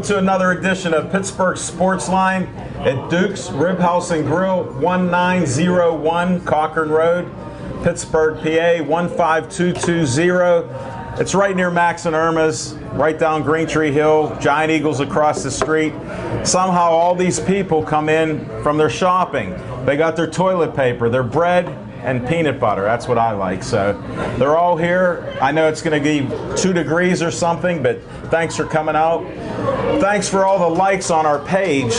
Welcome to another edition of Pittsburgh Sportsline at Duke's Rib House and Grill, 1901 Cochran Road, Pittsburgh, PA, 15220. It's right near Max and Irma's, right down Green Tree Hill, Giant Eagles across the street. Somehow all these people come in from their shopping. They got their toilet paper, their bread, and peanut butter. That's what I like. So they're all here. I know it's going to be 2 degrees or something, but thanks for coming out. Thanks for all the likes on our page.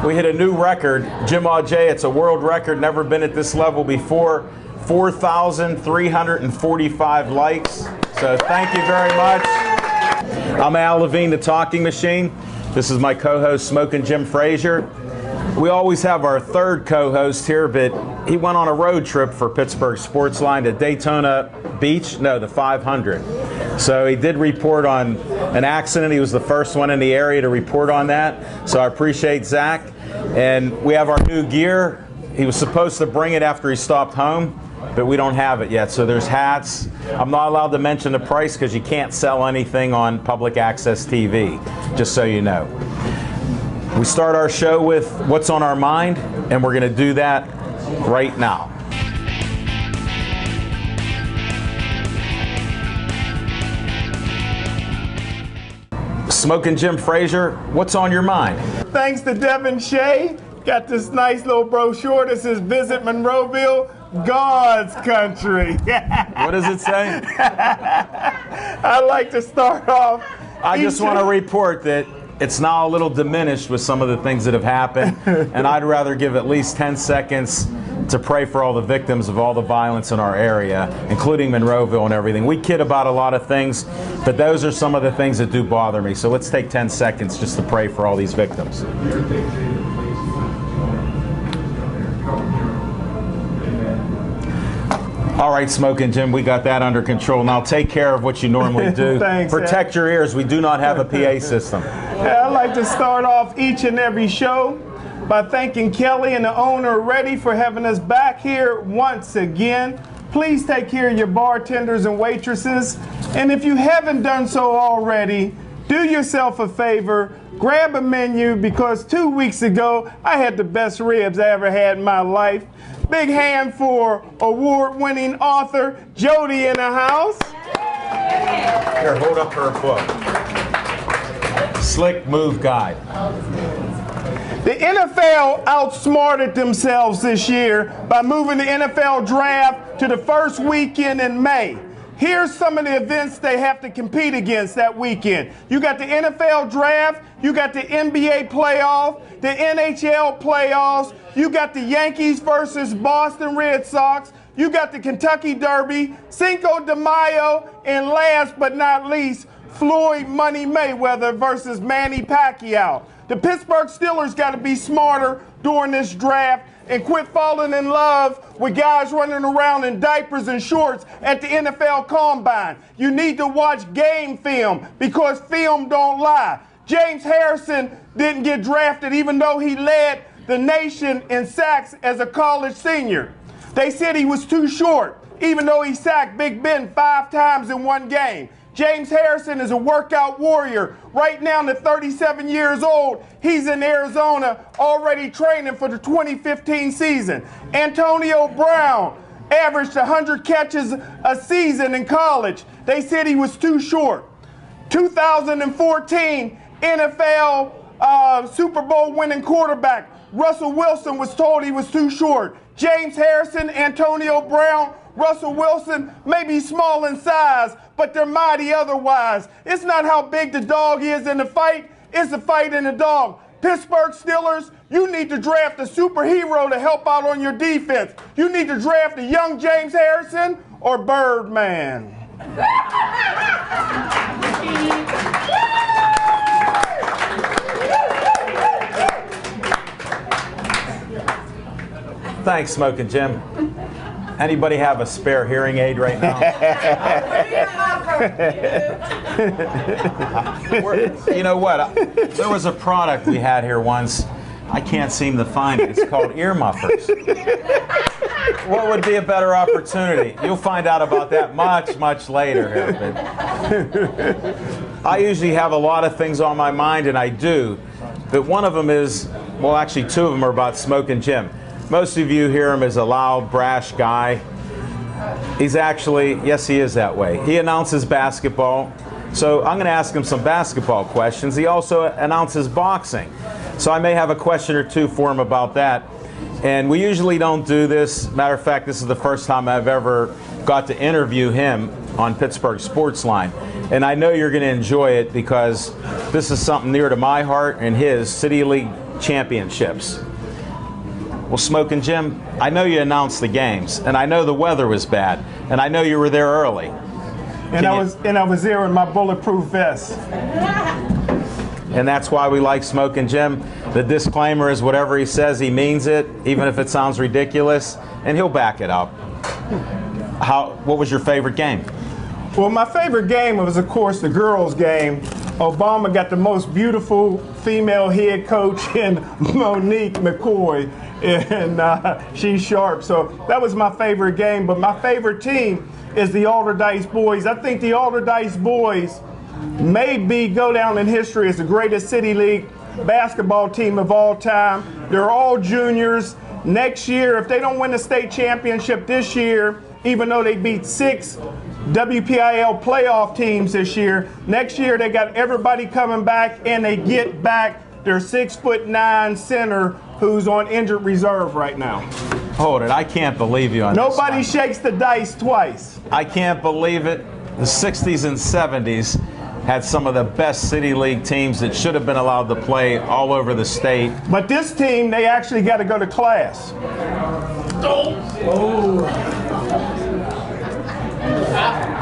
We hit a new record. Jim Audet, it's a world record, never been at this level before. 4,345 likes. So thank you very much. I'm Al Levine, the Talking Machine. This is my co-host, Smokin' Jim Frazier. We always have our third co-host here, but he went on a road trip for Pittsburgh Sportsline to Daytona Beach, the 500. So he did report on an accident. He was the first one in the area to report on that. So I appreciate Zach. And we have our new gear. He was supposed to bring it after he stopped home, but we don't have it yet. So there's hats. I'm not allowed to mention the price because you can't sell anything on public access TV, just so you know. We start our show with what's on our mind, and we're going to do that right now. Smokin' Jim Frazier, what's on your mind? Thanks to Devin Shea, got this nice little brochure that says Visit Monroeville, God's country. What does it say? I'd like to start off. I just want to report that it's now a little diminished with some of the things that have happened, and I'd rather give at least 10 seconds to pray for all the victims of all the violence in our area, including Monroeville and everything. We kid about a lot of things, but those are some of the things that do bother me. So let's take 10 seconds just to pray for all these victims. All right, Smokin' Jim, we got that under control. Now take care of what you normally do. Thanks, protect your ears. We do not have a PA system. I'd like to start off each and every show by thanking Kelly and the owner Reddy for having us back here once again. Please take care of your bartenders and waitresses. And if you haven't done so already, do yourself a favor, grab a menu, because 2 weeks ago I had the best ribs I ever had in my life. Big hand for award-winning author Jody in the house. Here, hold up her book. Slick Move Guide. The NFL outsmarted themselves this year by moving the NFL draft to the first weekend in May. Here's some of the events they have to compete against that weekend. You got the NFL draft, you got the NBA playoff, the NHL playoffs, you got the Yankees versus Boston Red Sox, you got the Kentucky Derby, Cinco de Mayo, and last but not least, Floyd Money Mayweather versus Manny Pacquiao. The Pittsburgh Steelers got to be smarter during this draft and quit falling in love with guys running around in diapers and shorts at the NFL Combine. You need to watch game film because film don't lie. James Harrison didn't get drafted even though he led the nation in sacks as a college senior. They said he was too short even though he sacked Big Ben 5 times in one game. James Harrison is a workout warrior. Right now, at 37 years old, he's in Arizona already training for the 2015 season. Antonio Brown averaged 100 catches a season in college. They said he was too short. 2014 NFL Super Bowl winning quarterback Russell Wilson was told he was too short. James Harrison, Antonio Brown, Russell Wilson may be small in size, but they're mighty otherwise. It's not how big the dog is in the fight, it's the fight in the dog. Pittsburgh Steelers, you need to draft a superhero to help out on your defense. You need to draft a young James Harrison or Birdman. Thanks, Smokin' Jim. Anybody have a spare hearing aid right now? You know what? There was a product we had here once. I can't seem to find it. It's called ear muffers. What would be a better opportunity? You'll find out about that much, much later. I usually have a lot of things on my mind, and I do. But one of them is, well, actually two of them are about Smoking Jim. Most of you hear him as a loud, brash guy. He's actually, yes, he is that way. He announces basketball. So I'm going to ask him some basketball questions. He also announces boxing. So I may have a question or two for him about that. And we usually don't do this. Matter of fact, this is the first time I've ever got to interview him on Pittsburgh Sportsline. And I know you're going to enjoy it because this is something near to my heart and his, City League championships. Well, Smoking Jim, I know you announced the games, and I know the weather was bad, and I know you were there early. And I was there in my bulletproof vest. And that's why we like Smoking Jim. The disclaimer is whatever he says, he means it, even if it sounds ridiculous, and he'll back it up. What was your favorite game? Well, my favorite game was, of course, the girls' game. Obama got the most beautiful female head coach in Monique McCoy, and she's sharp. So that was my favorite game. But my favorite team is the Alderdice Boys. I think the Alderdice Boys may go down in history as the greatest City League basketball team of all time. They're all juniors. Next year, if they don't win the state championship this year, even though they beat 6 WPIL playoff teams this year, next year they got everybody coming back, and they get back their 6'9" center who's on injured reserve right now. Hold it, I can't believe you on this. Nobody shakes the dice twice. I can't believe it. The 60s and 70s had some of the best City League teams that should have been allowed to play all over the state. But this team, they actually got to go to class.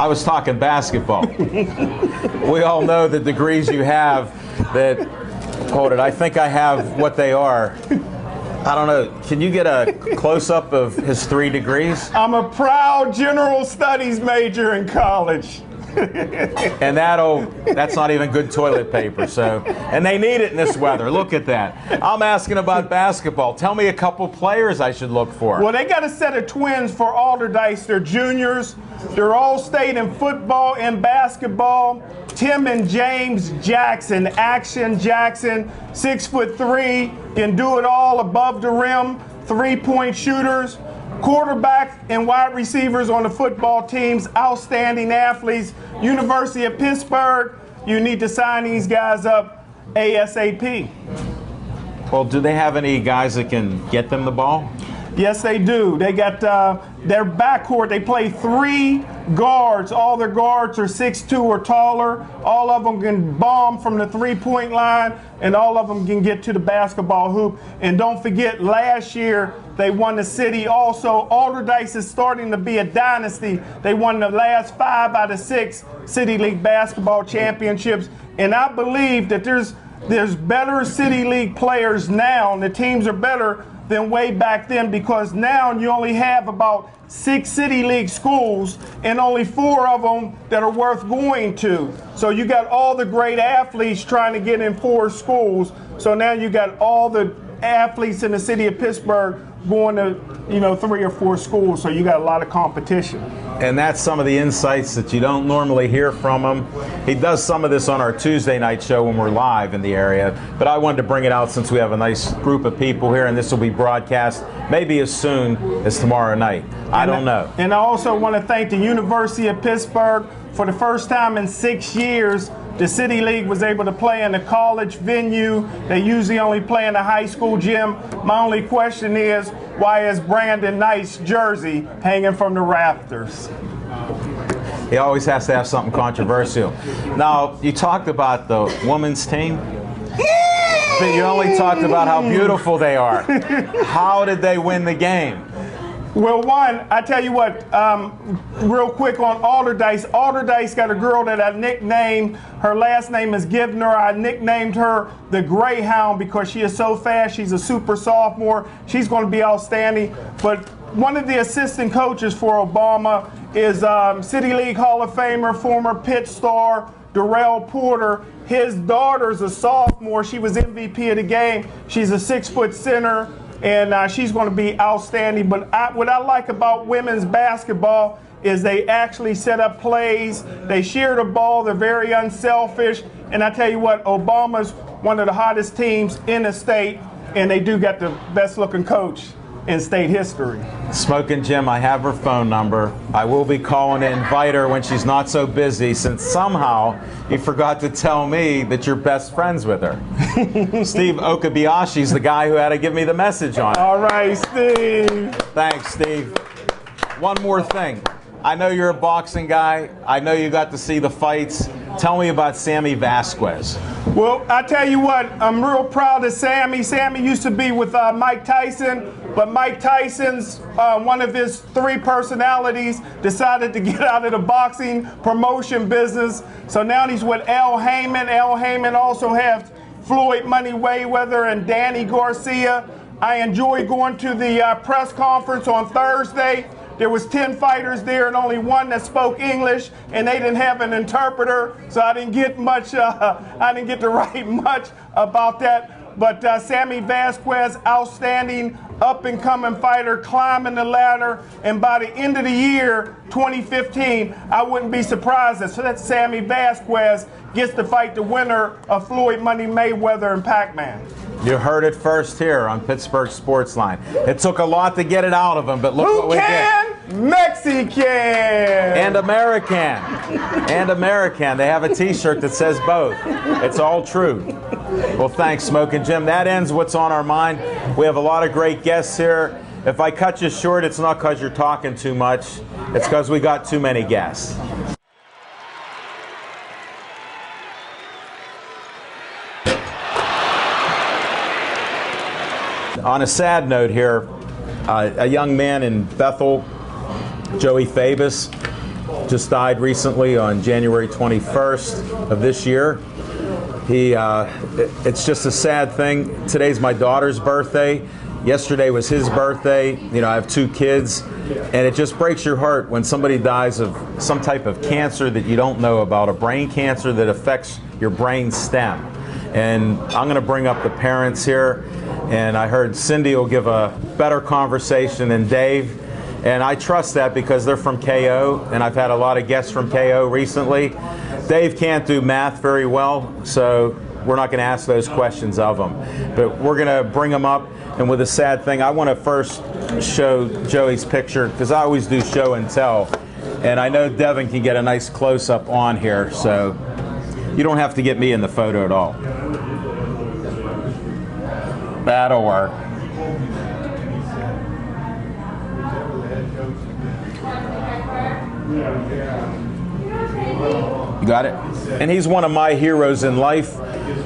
I was talking basketball. We all know the degrees you have that, hold it, I think I have what they are. I don't know, can you get a close-up of his 3 degrees? I'm a proud general studies major in college. And that's not even good toilet paper, so, and they need it in this weather. Look at that. I'm asking about basketball. Tell me a couple players I should look for. Well, they got a set of twins for Alderdice. They're juniors. They're all state in football and basketball. Tim and James Jackson, Action Jackson, 6'3", can do it all above the rim, 3-point shooters. Quarterback and wide receivers on the football teams, outstanding athletes. University of Pittsburgh, you need to sign these guys up ASAP. Well, do they have any guys that can get them the ball? Yes, they do. They got their backcourt. They play 3 guards. All their guards are 6'2" or taller. All of them can bomb from the 3-point line, and all of them can get to the basketball hoop. And don't forget, last year they won the city also. Alderdice is starting to be a dynasty. They won the last 5 out of 6 City League basketball championships. And I believe that there's better City League players now, and the teams are better than way back then, because now you only have about 6 City League schools and only 4 of them that are worth going to. So you got all the great athletes trying to get in 4 schools. So now you got all the athletes in the city of Pittsburgh going to, 3 or 4 schools. So you got a lot of competition. And that's some of the insights that you don't normally hear from him. He does some of this on our Tuesday night show when we're live in the area, but I wanted to bring it out since we have a nice group of people here, and this will be broadcast maybe as soon as tomorrow night. I don't know. And I also want to thank the University of Pittsburgh. For the first time in 6 years, the City League was able to play in a college venue. They usually only play in a high school gym. My only question is, why is Brandon Knight's jersey hanging from the rafters? He always has to have something controversial. Now, you talked about the women's team, but you only talked about how beautiful they are. How did they win the game? Well, one, I tell you what, real quick on Alderdice. Alderdice got a girl that I nicknamed, her last name is Givner. I nicknamed her the Greyhound because she is so fast. She's a super sophomore. She's going to be outstanding. But one of the assistant coaches for Obama is City League Hall of Famer, former Pitt star, Darrell Porter. His daughter's a sophomore. She was MVP of the game. She's a 6-foot center. And she's going to be outstanding. But what I like about women's basketball is they actually set up plays. They share the ball. They're very unselfish. And I tell you what, Obama's one of the hottest teams in the state, and they do got the best looking coach in state history. Smoking Jim, I have her phone number. I will be calling to invite her when she's not so busy, since somehow you forgot to tell me that you're best friends with her. Steve Okabayashi's the guy who had to give me the message on it. All right, Steve. Thanks, Steve. One more thing. I know you're a boxing guy. I know you got to see the fights. Tell me about Sammy Vasquez. Well, I tell you what, I'm real proud of Sammy. Sammy used to be with Mike Tyson, but Mike Tyson's, one of his 3 personalities, decided to get out of the boxing promotion business. So now he's with Al Heyman. Al Heyman also has Floyd Money Mayweather and Danny Garcia. I enjoy going to the press conference on Thursday. There was 10 fighters there and only 1 that spoke English, and they didn't have an interpreter, so I didn't get much. I didn't get to write much about that. But Sammy Vasquez, outstanding up-and-coming fighter, climbing the ladder, and by the end of the year, 2015, I wouldn't be surprised that Sammy Vasquez gets to fight the winner of Floyd Money Mayweather and Pac-Man. You heard it first here on Pittsburgh Sportsline. It took a lot to get it out of him, but look what we did. Mexican! And American. And American. They have a T-shirt that says both. It's all true. Well, thanks, Smoking Jim. That ends what's on our mind. We have a lot of great guests here. If I cut you short, it's not because you're talking too much. It's because we got too many guests. On a sad note here, a young man in Bethel, Joey Fabus, just died recently on January 21st of this year. It's just a sad thing. Today's my daughter's birthday. Yesterday was his birthday. You know, I have 2 kids, and it just breaks your heart when somebody dies of some type of cancer that you don't know about, a brain cancer that affects your brain stem. And I'm going to bring up the parents here, and I heard Cindy will give a better conversation than Dave, and I trust that because they're from KO, and I've had a lot of guests from KO recently. Dave can't do math very well, so we're not going to ask those questions of him. But we're going to bring him up, and with a sad thing, I want to first show Joey's picture, because I always do show and tell, and I know Devin can get a nice close-up on here, so you don't have to get me in the photo at all. That'll work. You got it? And he's one of my heroes in life.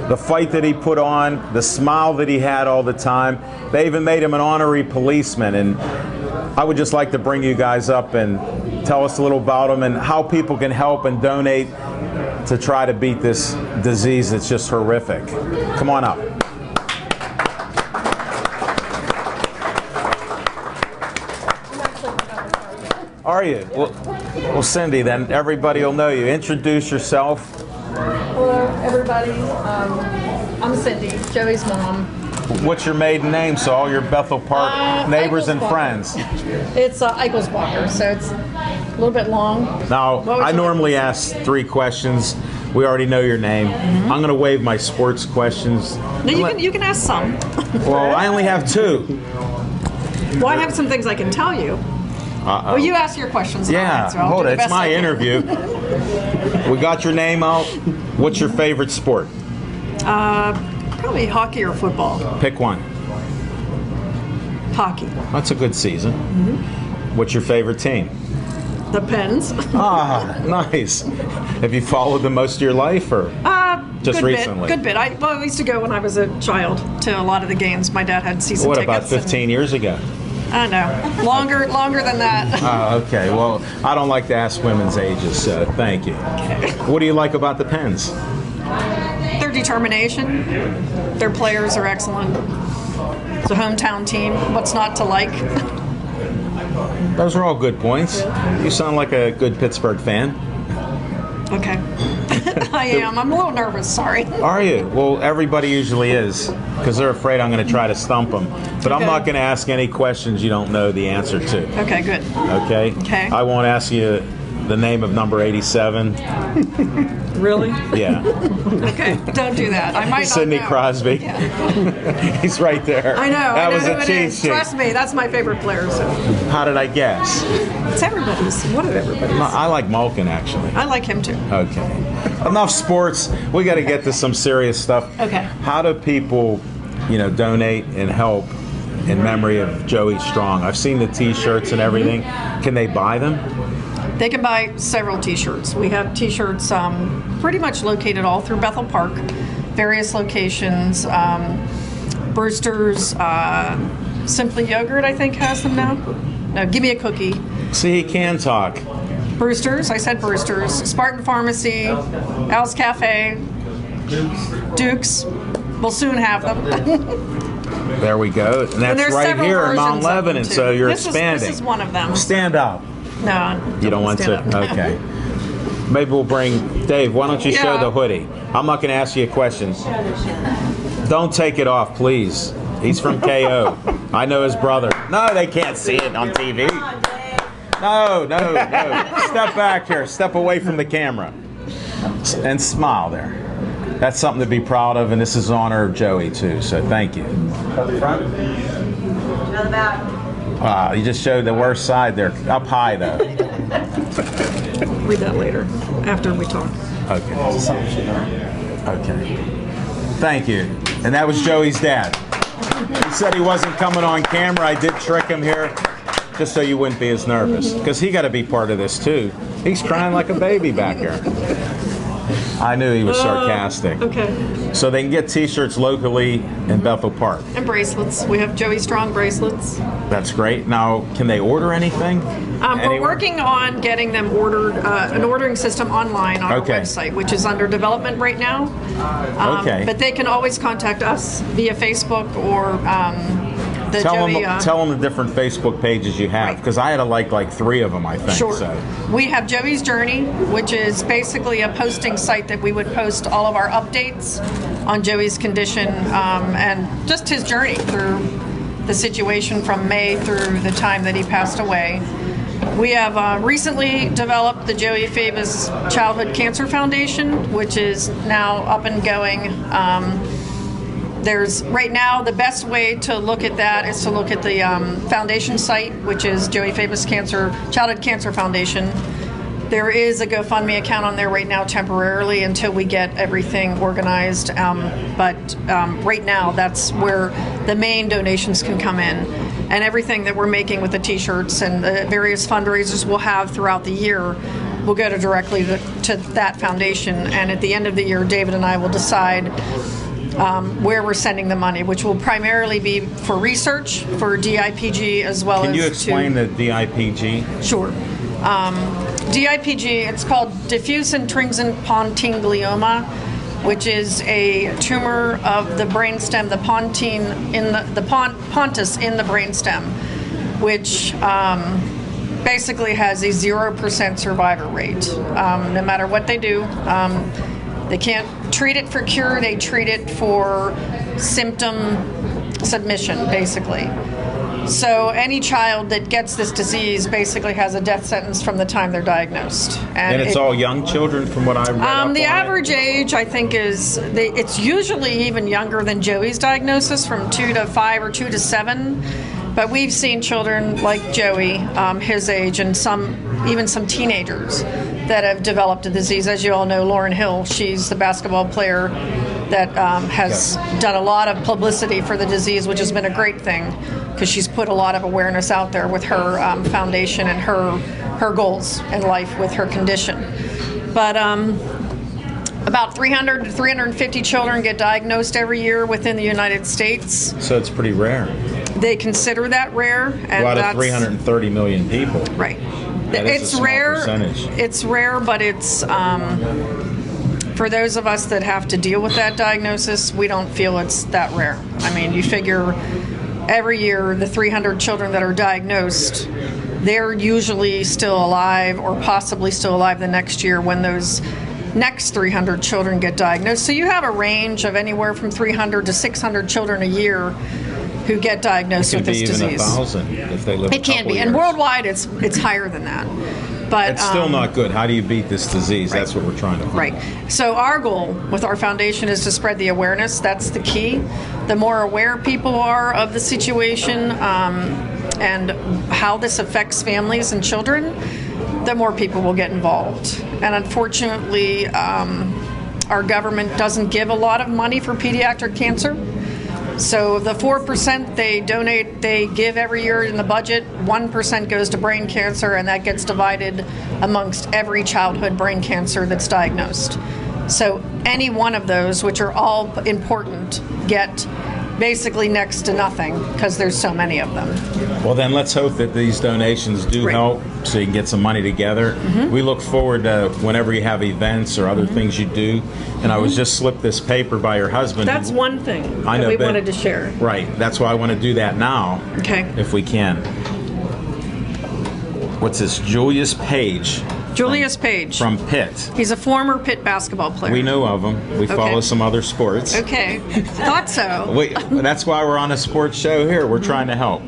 The fight that he put on, the smile that he had all the time. They even made him an honorary policeman. And I would just like to bring you guys up and tell us a little about him and how people can help and donate to try to beat this disease that's just horrific. Come on up. Are you? Well, Cindy, then everybody will know you. Introduce yourself. Hello, everybody. I'm Cindy, Joey's mom. What's your maiden name, so all your Bethel Park neighbors and friends? It's Eichelsbacher, so it's a little bit long. Now, I normally ask 3 questions. We already know your name. I'm going to waive my sports questions. No, you can ask some. Well, I only have 2. Well, I have some things I can tell you. Well, you ask your questions. Yeah, hold it. It's my interview. We got your name out. What's your favorite sport? Probably hockey or football. Pick one. Hockey. That's a good season. What's your favorite team? The Pens. Ah, nice. Have you followed them most of your life, or just recently? Good bit. I used to go when I was a child to a lot of the games. My dad had season tickets. What about 15 years ago? I know. Longer than that. Oh, okay. Well, I don't like to ask women's ages, so thank you. Okay. What do you like about the Pens? Their determination. Their players are excellent. It's a hometown team. What's not to like? Those are all good points. You sound like a good Pittsburgh fan. Okay. I am. I'm a little nervous, sorry. Are you? Well, everybody usually is, because they're afraid I'm going to try to stump them. But I'm Okay. not going to ask any questions you don't know the answer to. Okay, good. Okay? Okay. I won't ask you the name of number 87. Really? Yeah. Okay, don't do that. I might Sidney not know. Crosby. Yeah. He's right there. I know. That I know was who a it cheat is. sheet. Trust me, that's my favorite player. So How did I guess? it's everybody's. One of everybody's. I like Malkin, actually. I like him too. Okay. Enough sports. We got to get to some serious stuff. Okay. How do people, donate and help in memory of Joey Strong? I've seen the T-shirts and everything. Can they buy them? They can buy several T-shirts. We have T-shirts pretty much located all through Bethel Park, various locations. Brewster's, Simply Yogurt, I think, has them now. No, Give Me a Cookie. See, he can talk. Brewster's, I said Brewster's. Spartan Pharmacy, Al's Cafe, Duke's. We'll soon have them. There we go. And that's there's right several here in Mount versions of them, Lebanon, too. so you're This expanding. is one of them. Stand up. No, You don't want to? stand up. Okay. Maybe we'll bring Dave. Why don't you show Yeah. the hoodie? I'm not going to ask you a question. Don't take it off, please. He's from KO. I know his brother. No, they can't see it on TV. No. Step back here. Step away from the camera. And smile there. That's something to be proud of, and this is in honor of Joey, too, so thank you. Wow, you just showed the worst side there. Up high, though. Read that later, after we talk. Okay. Okay. Thank you. And that was Joey's dad. He said he wasn't coming on camera. I did trick him here just so you wouldn't be as nervous, because he got to be part of this, too. He's crying like a baby back here. I knew he was sarcastic. Okay. So they can get T-shirts locally in Bethel Park. And bracelets. We have Joey Strong bracelets. That's great. Now, can they order anything? We're Anywhere? working on getting them ordered, an ordering system online on Okay. our website, which is under development right now. Okay. But they can always contact us via Facebook or the Joey. Tell them the different Facebook pages you have, Right. because I had to like 3 of them, I think. Sure. So. We have Joey's Journey, which is basically a posting site that we would post all of our updates on Joey's condition and just his journey through the situation from May through the time that he passed away. We have recently developed the Joey Fabus Childhood Cancer Foundation, which is now up and going. There's right now the best way to look at that is to look at the foundation site, which is Joey Fabus Childhood Cancer Foundation. There is a GoFundMe account on there right now temporarily until we get everything organized. But right now, that's where the main donations can come in. And everything that we're making with the T-shirts and the various fundraisers we'll have throughout the year will go directly to that foundation. And at the end of the year, David and I will decide where we're sending the money, which will primarily be for research, for DIPG, as well as Can you explain the DIPG? Sure. DIPG, it's called diffuse intrinsic pontine which is a tumor of the brainstem, the pontine in the pontus in the brainstem, which basically has a 0% survivor rate. No matter what they do, they can't treat it for cure. They treat it for symptom submission, basically. So any child that gets this disease basically has a death sentence from the time they're diagnosed. And it's all young children, from what I read up the on average age, I think, it's usually even younger than Joey's diagnosis, from 2 to 5 or 2 to 7. But we've seen children like Joey, his age, and even some teenagers that have developed a disease. As you all know, Lauren Hill, she's the basketball player that has done a lot of publicity for the disease, which has been a great thing because she's put a lot of awareness out there with her foundation and her goals in life with her condition. But about 300 to 350 children get diagnosed every year within the United States. So it's pretty rare. They consider that rare. And out of 330 million people. Right. That is It's a small rare. percentage. It's rare, but it's for those of us that have to deal with that diagnosis, we don't feel it's that rare. I mean, you figure every year the 300 children that are diagnosed, they're usually still alive or possibly still alive the next year when those next 300 children get diagnosed. So you have a range of anywhere from 300 to 600 children a year who get diagnosed with this disease. It can be even 1,000 if they live a It can couple be, years. and worldwide it's higher than that. But it's still not good. How do you beat this disease? Right. That's what we're trying to find. Right. So our goal with our foundation is to spread the awareness. That's the key. The more aware people are of the situation and how this affects families and children, the more people will get involved. And unfortunately, our government doesn't give a lot of money for pediatric cancer. So the 4% they give every year in the budget, 1% goes to brain cancer, and that gets divided amongst every childhood brain cancer that's diagnosed. So any one of those, which are all important, get basically next to nothing because there's so many of them. Well, then let's hope that these donations do help so you can get some money together. We look forward to whenever you have events or other things you do. And I was just slipped this paper by your husband. That's one thing I know, that we wanted to share. Right. That's why I want to do that now. Okay. If we can. What's this? Julius Page. Julius Page. From Pitt. He's a former Pitt basketball player. We know of him. We follow some other sports. Okay. Thought so. That's why we're on a sports show here. We're trying to help.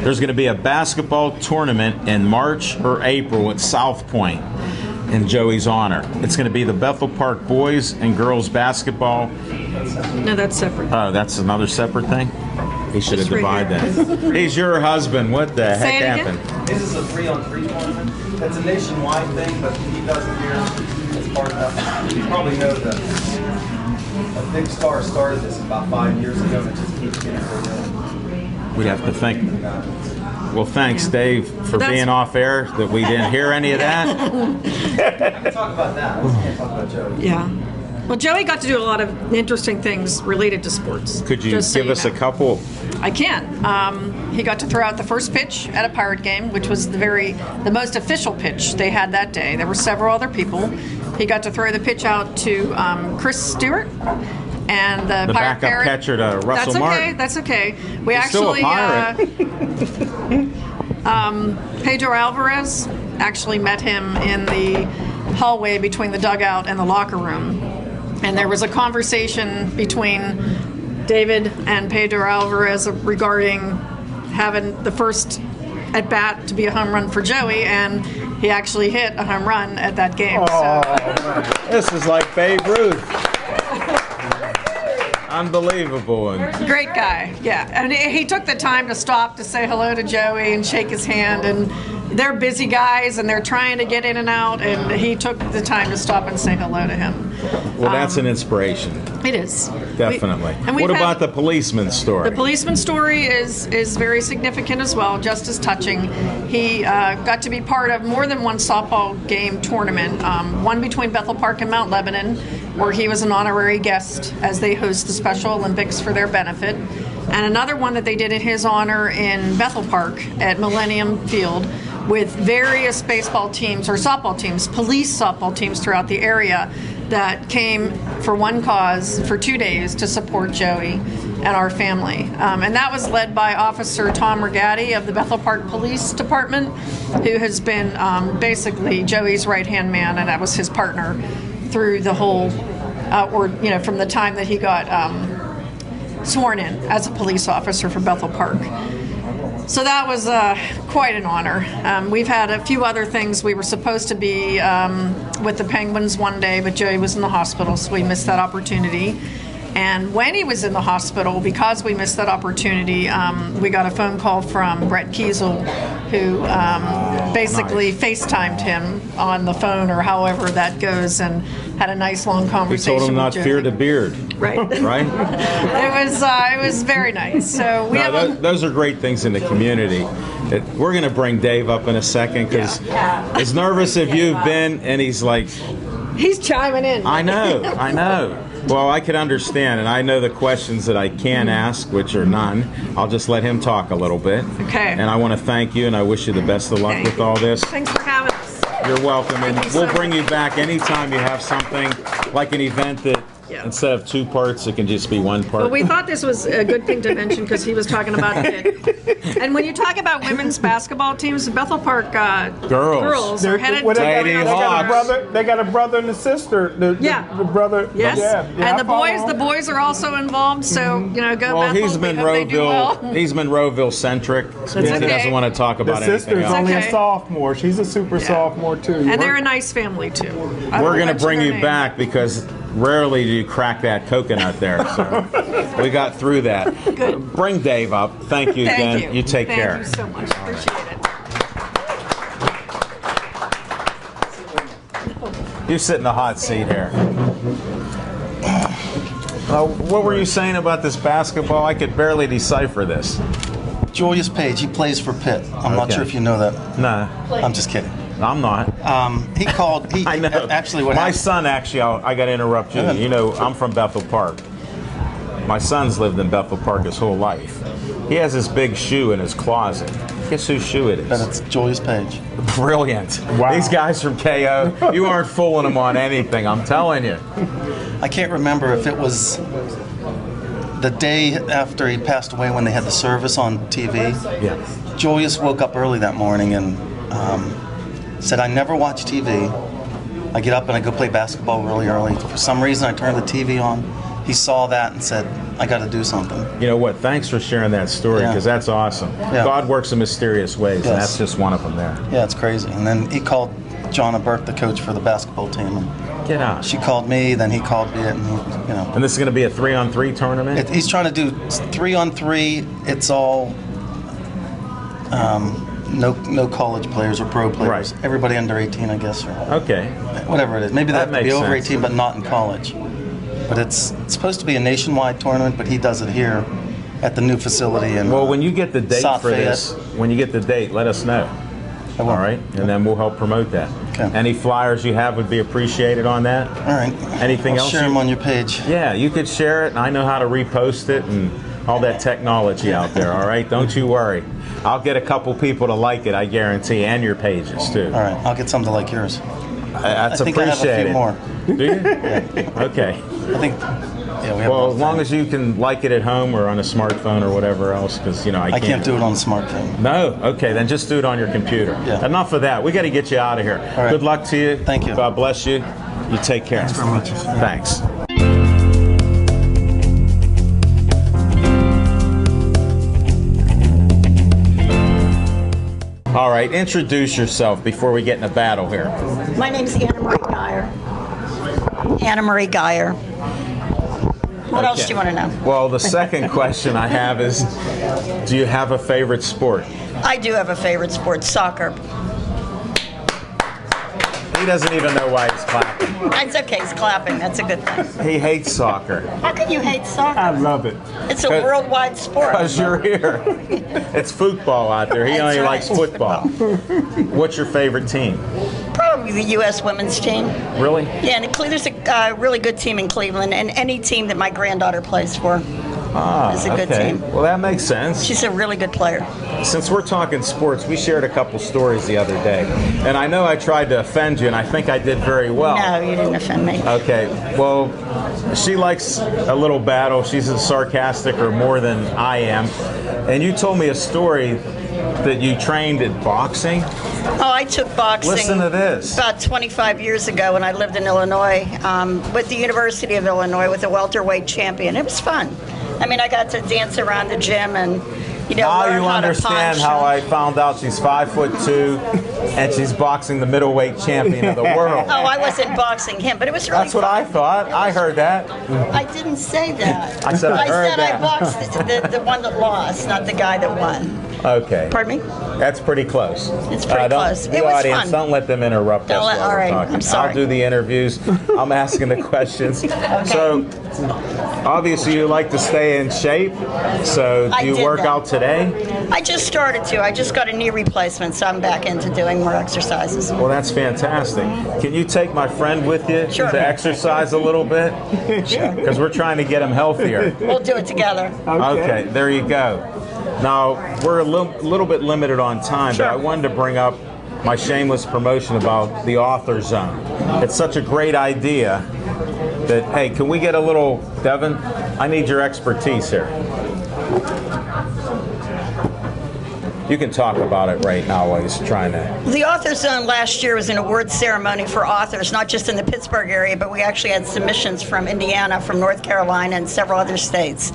There's going to be a basketball tournament in March or April at South Point in Joey's honor. It's going to be the Bethel Park boys and girls basketball. No, that's separate. Oh, that's another separate thing? He should have Right divided that. He's your husband. What the Say heck it again? happened? This is a 3-on-3 tournament. It's a nationwide thing, but he does it here. It's part of that. You probably know that a big star started this about 5 years ago, and it just keeps getting bigger. We'd have to thank. Well, thanks, Dave, for being off air, that we didn't hear any of that. I can talk about that. Let's can't talk about Joey. Yeah. Well, Joey got to do a lot of interesting things related to sports. Could you give us a couple? I can. He got to throw out the first pitch at a Pirate game, which was the most official pitch they had that day. There were several other people. He got to throw the pitch out to Chris Stewart and the Pirate backup catcher to Russell Martin. That's okay. We He's actually still a Pirate. Pedro Alvarez actually met him in the hallway between the dugout and the locker room. And there was a conversation between David and Pedro Alvarez regarding having the first at bat to be a home run for Joey, and he actually hit a home run at that game. Oh, this is like Babe Ruth. Unbelievable. Great guy, yeah. And he took the time to stop to say hello to Joey and shake his hand, and they're busy guys and they're trying to get in and out, and he took the time to stop and say hello to him. Well, that's an inspiration. It is. Definitely. What about the policeman's story? The policeman's story is very significant as well, just as touching. He got to be part of more than one softball game tournament, one between Bethel Park and Mount Lebanon, where he was an honorary guest as they host the Special Olympics for their benefit, and another one that they did in his honor in Bethel Park at Millennium Field with various baseball teams or softball teams, police softball teams throughout the area that came for one cause for 2 days to support Joey and our family. And that was led by Officer Tom Rigatti of the Bethel Park Police Department, who has been basically Joey's right-hand man, and that was his partner through the whole, from the time that he got sworn in as a police officer for Bethel Park. So that was quite an honor. We've had a few other things. We were supposed to be with the Penguins one day, but Joey was in the hospital, so we missed that opportunity. And when he was in the hospital, because we missed that opportunity, we got a phone call from Brett Kiesel, who basically FaceTimed him on the phone or however that goes, and had a nice long conversation. He told him not with fear the beard. Right. Right? It was very nice. So those are great things in the community. We're going to bring Dave up in a second, because as nervous as you've been, and he's like... He's chiming in. I know. Well, I can understand, and I know the questions that I can ask, which are none. I'll just let him talk a little bit. Okay. And I want to thank you, and I wish you the best of luck with all this. Thanks for having us. You're welcome, and we'll bring you back anytime you have something like an event that Yeah. Instead of 2 parts, it can just be 1 part. Well, we thought this was a good thing to mention because he was talking about it. And when you talk about women's basketball teams, the Bethel Park girls are headed to Lady Hawks. They got a brother and a sister. The brother. Yes. Yeah, And I follow the boys are also involved. So go Well, Bethel. he's We hope they do well. Monroeville centric. He okay. doesn't want to talk The about anything sister's else. only okay. a sophomore. She's a super sophomore too. And they're a nice family too. We're going to bring you back because rarely do you crack that coconut there. So we got through that. Good. Bring Dave up. Thank you again. Thank you. take care. Thank you so much. Appreciate it. You sit in the hot seat here. What were you saying about this basketball? I could barely decipher this. Julius Page, he plays for Pitt. I'm not Okay. sure if you know that. Nah, I'm just kidding. I'm not. He called. I know. Actually, what My happened? son, actually, I got to interrupt you. Go ahead. You know, I'm from Bethel Park. My son's lived in Bethel Park his whole life. He has this big shoe in his closet. Guess whose shoe it And is? it's Julius Page. Brilliant. Wow. These guys from KO, you aren't fooling them on anything, I'm telling you. I can't remember if it was the day after he passed away when they had the service on TV. Yeah. Julius woke up early that morning and said, "I never watch TV. I get up and I go play basketball really early. For some reason, I turned the TV on. He saw that and said, I got to do something." You know what? Thanks for sharing that story Yeah. because that's awesome. Yeah. God works in mysterious ways, and Yes. that's just one of them there. Yeah, it's crazy. And then he called Jonna Burke, the coach for the basketball team. And Get out. she called me, then he called me, and And this is going to be a 3-on-3 tournament? He's trying to do 3-on-3. It's all no college players or pro players. Right. Everybody under 18, I guess, or Okay. whatever it is. Maybe they That have to be makes over sense. 18, but not in college. But it's supposed to be a nationwide tournament, but he does it here at the new facility. And Well, when you get the date South for Fayette. this, when you get the date, let us know. I will. All right? And then we'll help promote that. Okay. Any flyers you have would be appreciated on that. All right. Anything I'll else share you- them on your page. Yeah, you could share it, and I know how to repost it and all that technology out there, all right? Don't you worry. I'll get a couple people to like it, I guarantee, and your pages, too. All right. I'll get some to like yours. That's I think I have a few appreciated. more. Do you? Okay. I think. Yeah, we have. Well, one as long thing. as you can like it at home or on a smartphone or whatever else, because, you know, I can't do it on a smartphone. No? Okay, then just do it on your computer. Yeah. Enough of that. We got to get you out of here. All right. Good luck to you. Thank you. God bless you. You take care. Thanks very much. Thanks. All right, introduce yourself before we get in a battle here. My name's Anna Marie Geyer. Anna Marie Geyer. What else Okay. do you want to know? Well, the second question I have is, do you have a favorite sport? I do have a favorite sport, soccer. He doesn't even know why he's clapping. It's okay, he's clapping. That's a good thing. He hates soccer How can you hate I soccer? love it. It's a worldwide sport. because you're here. It's football out there. He That's only right, likes it's football. What's your favorite team? Probably the U.S. women's team. Really? Yeah, and there's a really good team in Cleveland, and any team that my granddaughter plays for is a good Okay. team. Well, that makes sense. She's a really good player. Since we're talking sports, we shared a couple stories the other day. And I know I tried to offend you, and I think I did very well. No, you didn't offend me. Okay, well, she likes a little battle. She's as sarcastic or more than I am. And you told me a story that you trained at boxing. Oh, I took boxing. Listen to this. About 25 years ago when I lived in Illinois with the University of Illinois with a welterweight champion. It was fun. I mean, I got to dance around the gym and, Now learn you how to understand punch. how I found out she's 5'2" and she's boxing the middleweight champion of the world. Oh, I wasn't boxing him, but it was really That's what I thought. I heard that. I didn't say that. I said I heard that. I boxed the one that lost, not the guy that won. Okay. Pardon me? That's pretty close. It's pretty close. The It was audience, fun. don't let them interrupt Don't us let- while all we're right, talking. I'm sorry. I'll do the interviews. I'm asking the questions. So, obviously, you like to stay in shape. So, I do you did work that. out today? I just started to. I just got a knee replacement, so I'm back into doing more exercises. Well, that's fantastic. Can you take my friend with you Sure. to exercise a little bit? Sure. Because we're trying to get him healthier. We'll do it together. Okay, there you go. Now, we're a little bit limited on time, Sure. but I wanted to bring up my shameless promotion about the Author Zone. It's such a great idea. that, hey, can we get a little, Devin? I need your expertise here. You can talk about it right now while he's trying to. The Author Zone last year was an award ceremony for authors, not just in the Pittsburgh area, but we actually had submissions from Indiana, from North Carolina, and several other states.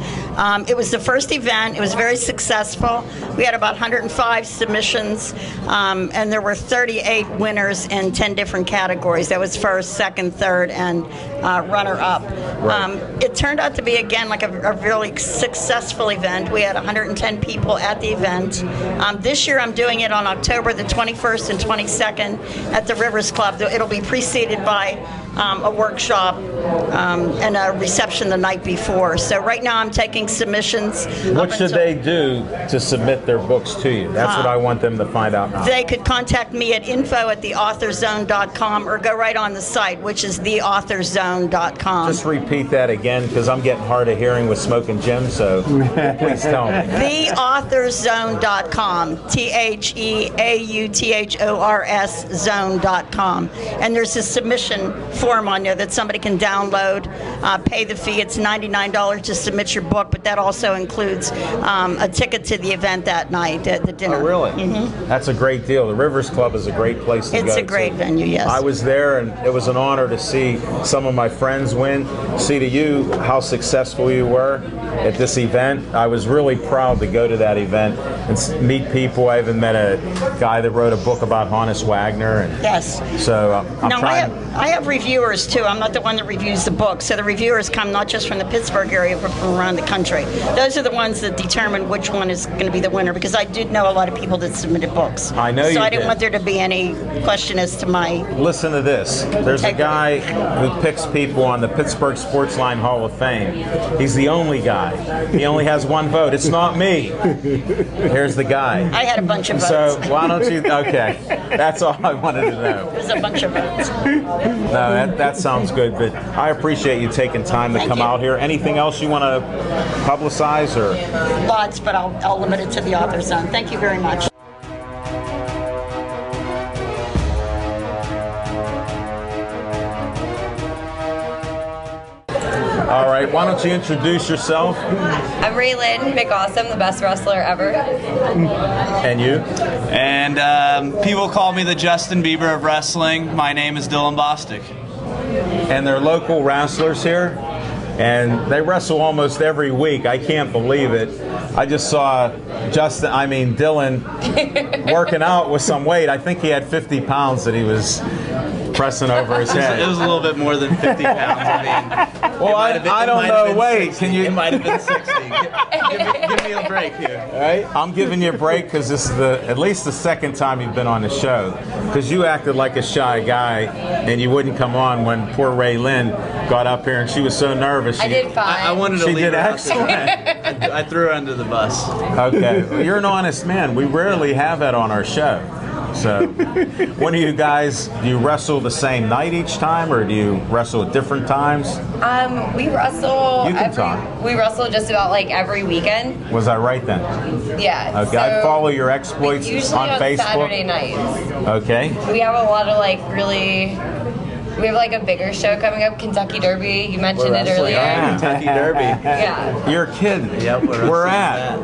It was the first event. It was very successful. We had about 105 submissions, and there were 38 winners in 10 different categories. That was first, second, third, and runner-up. Right. It turned out to be, again, like a really successful event. We had 110 people at the event. This year I'm doing it on October the 21st and 22nd at the Rivers Club. It'll be preceded by a workshop and a reception the night before. So right now I'm taking submissions. What should they do to submit their books to you? That's what I want them to find out now. They could contact me at info@theauthorzone.com or go right on the site, which is theauthorzone.com. Just repeat that again, because I'm getting hard of hearing with Smoking Jim, so please tell me. Theauthorzone.com, TheAuthors zone.com. And there's a submission form on there that somebody can download, pay the fee. It's $99 to submit your book, but that also includes a ticket to the event that night at the dinner. Oh, really? Mm-hmm. That's a great deal. The Rivers Club is a great place to go. It's a great venue, yes. I was there, and it was an honor to see some of my friends win, see to you how successful you were at this event. I was really proud to go to that event and meet people. I even met a guy that wrote a book about Hannes Wagner. And yes. So I'm no, trying. I have reviewers too. I'm not the one that reviews the book. So the reviewers come not just from the Pittsburgh area, but from around the country. Those are the ones that determine which one is going to be the winner, because I did know a lot of people that submitted books. I know you So I didn't did. want there to be any question as to my... Listen to this. There's a guy who picks people on the Pittsburgh Sportsline Hall of Fame. He's the only guy. He only has one vote. It's not me. Here's the guy. I had a bunch of votes. So why don't you? Okay, that's all I wanted to know. There's a bunch of votes. No, that sounds good. But I appreciate you taking time to Thank come you. out here. Anything else you want to publicize or? Lots, but I'll limit it to the Author Zone. Thank you very much. All right. Why don't you introduce yourself I'm Raylyn McAwesome, the best wrestler ever. and you? And people call me the Justin Bieber of wrestling. My name is Dylan Bostic. And they're local wrestlers here, and they wrestle almost every week. I can't believe it. I just saw Dylan working out with some weight. I think he had 50 pounds that he was pressing over his head. It was a little bit more than 50 pounds. I mean, Well, I don't know. Wait, 60. can you? It might have been 60. Give me a break here. All right, I'm giving you a break because this is at least the second time you've been on the show. Because you acted like a shy guy and you wouldn't come on when poor Raylyn got up here and she was so nervous. I did fine. I wanted to She leave did her out excellent. there. I threw her under the bus. Okay, well, you're an honest man. We rarely have that on our show. So, when do you guys, do you wrestle the same night each time, or do you wrestle at different times? We wrestle. You can talk. We wrestle just about like every weekend. Was I right then? Yeah. Okay, I follow your exploits usually on Facebook. Saturday nights. Okay. We have a lot of like really. We have like a bigger show coming up, Kentucky Derby. You mentioned it earlier. Yeah. Kentucky Derby. Yeah. You're kidding. Yep, We're at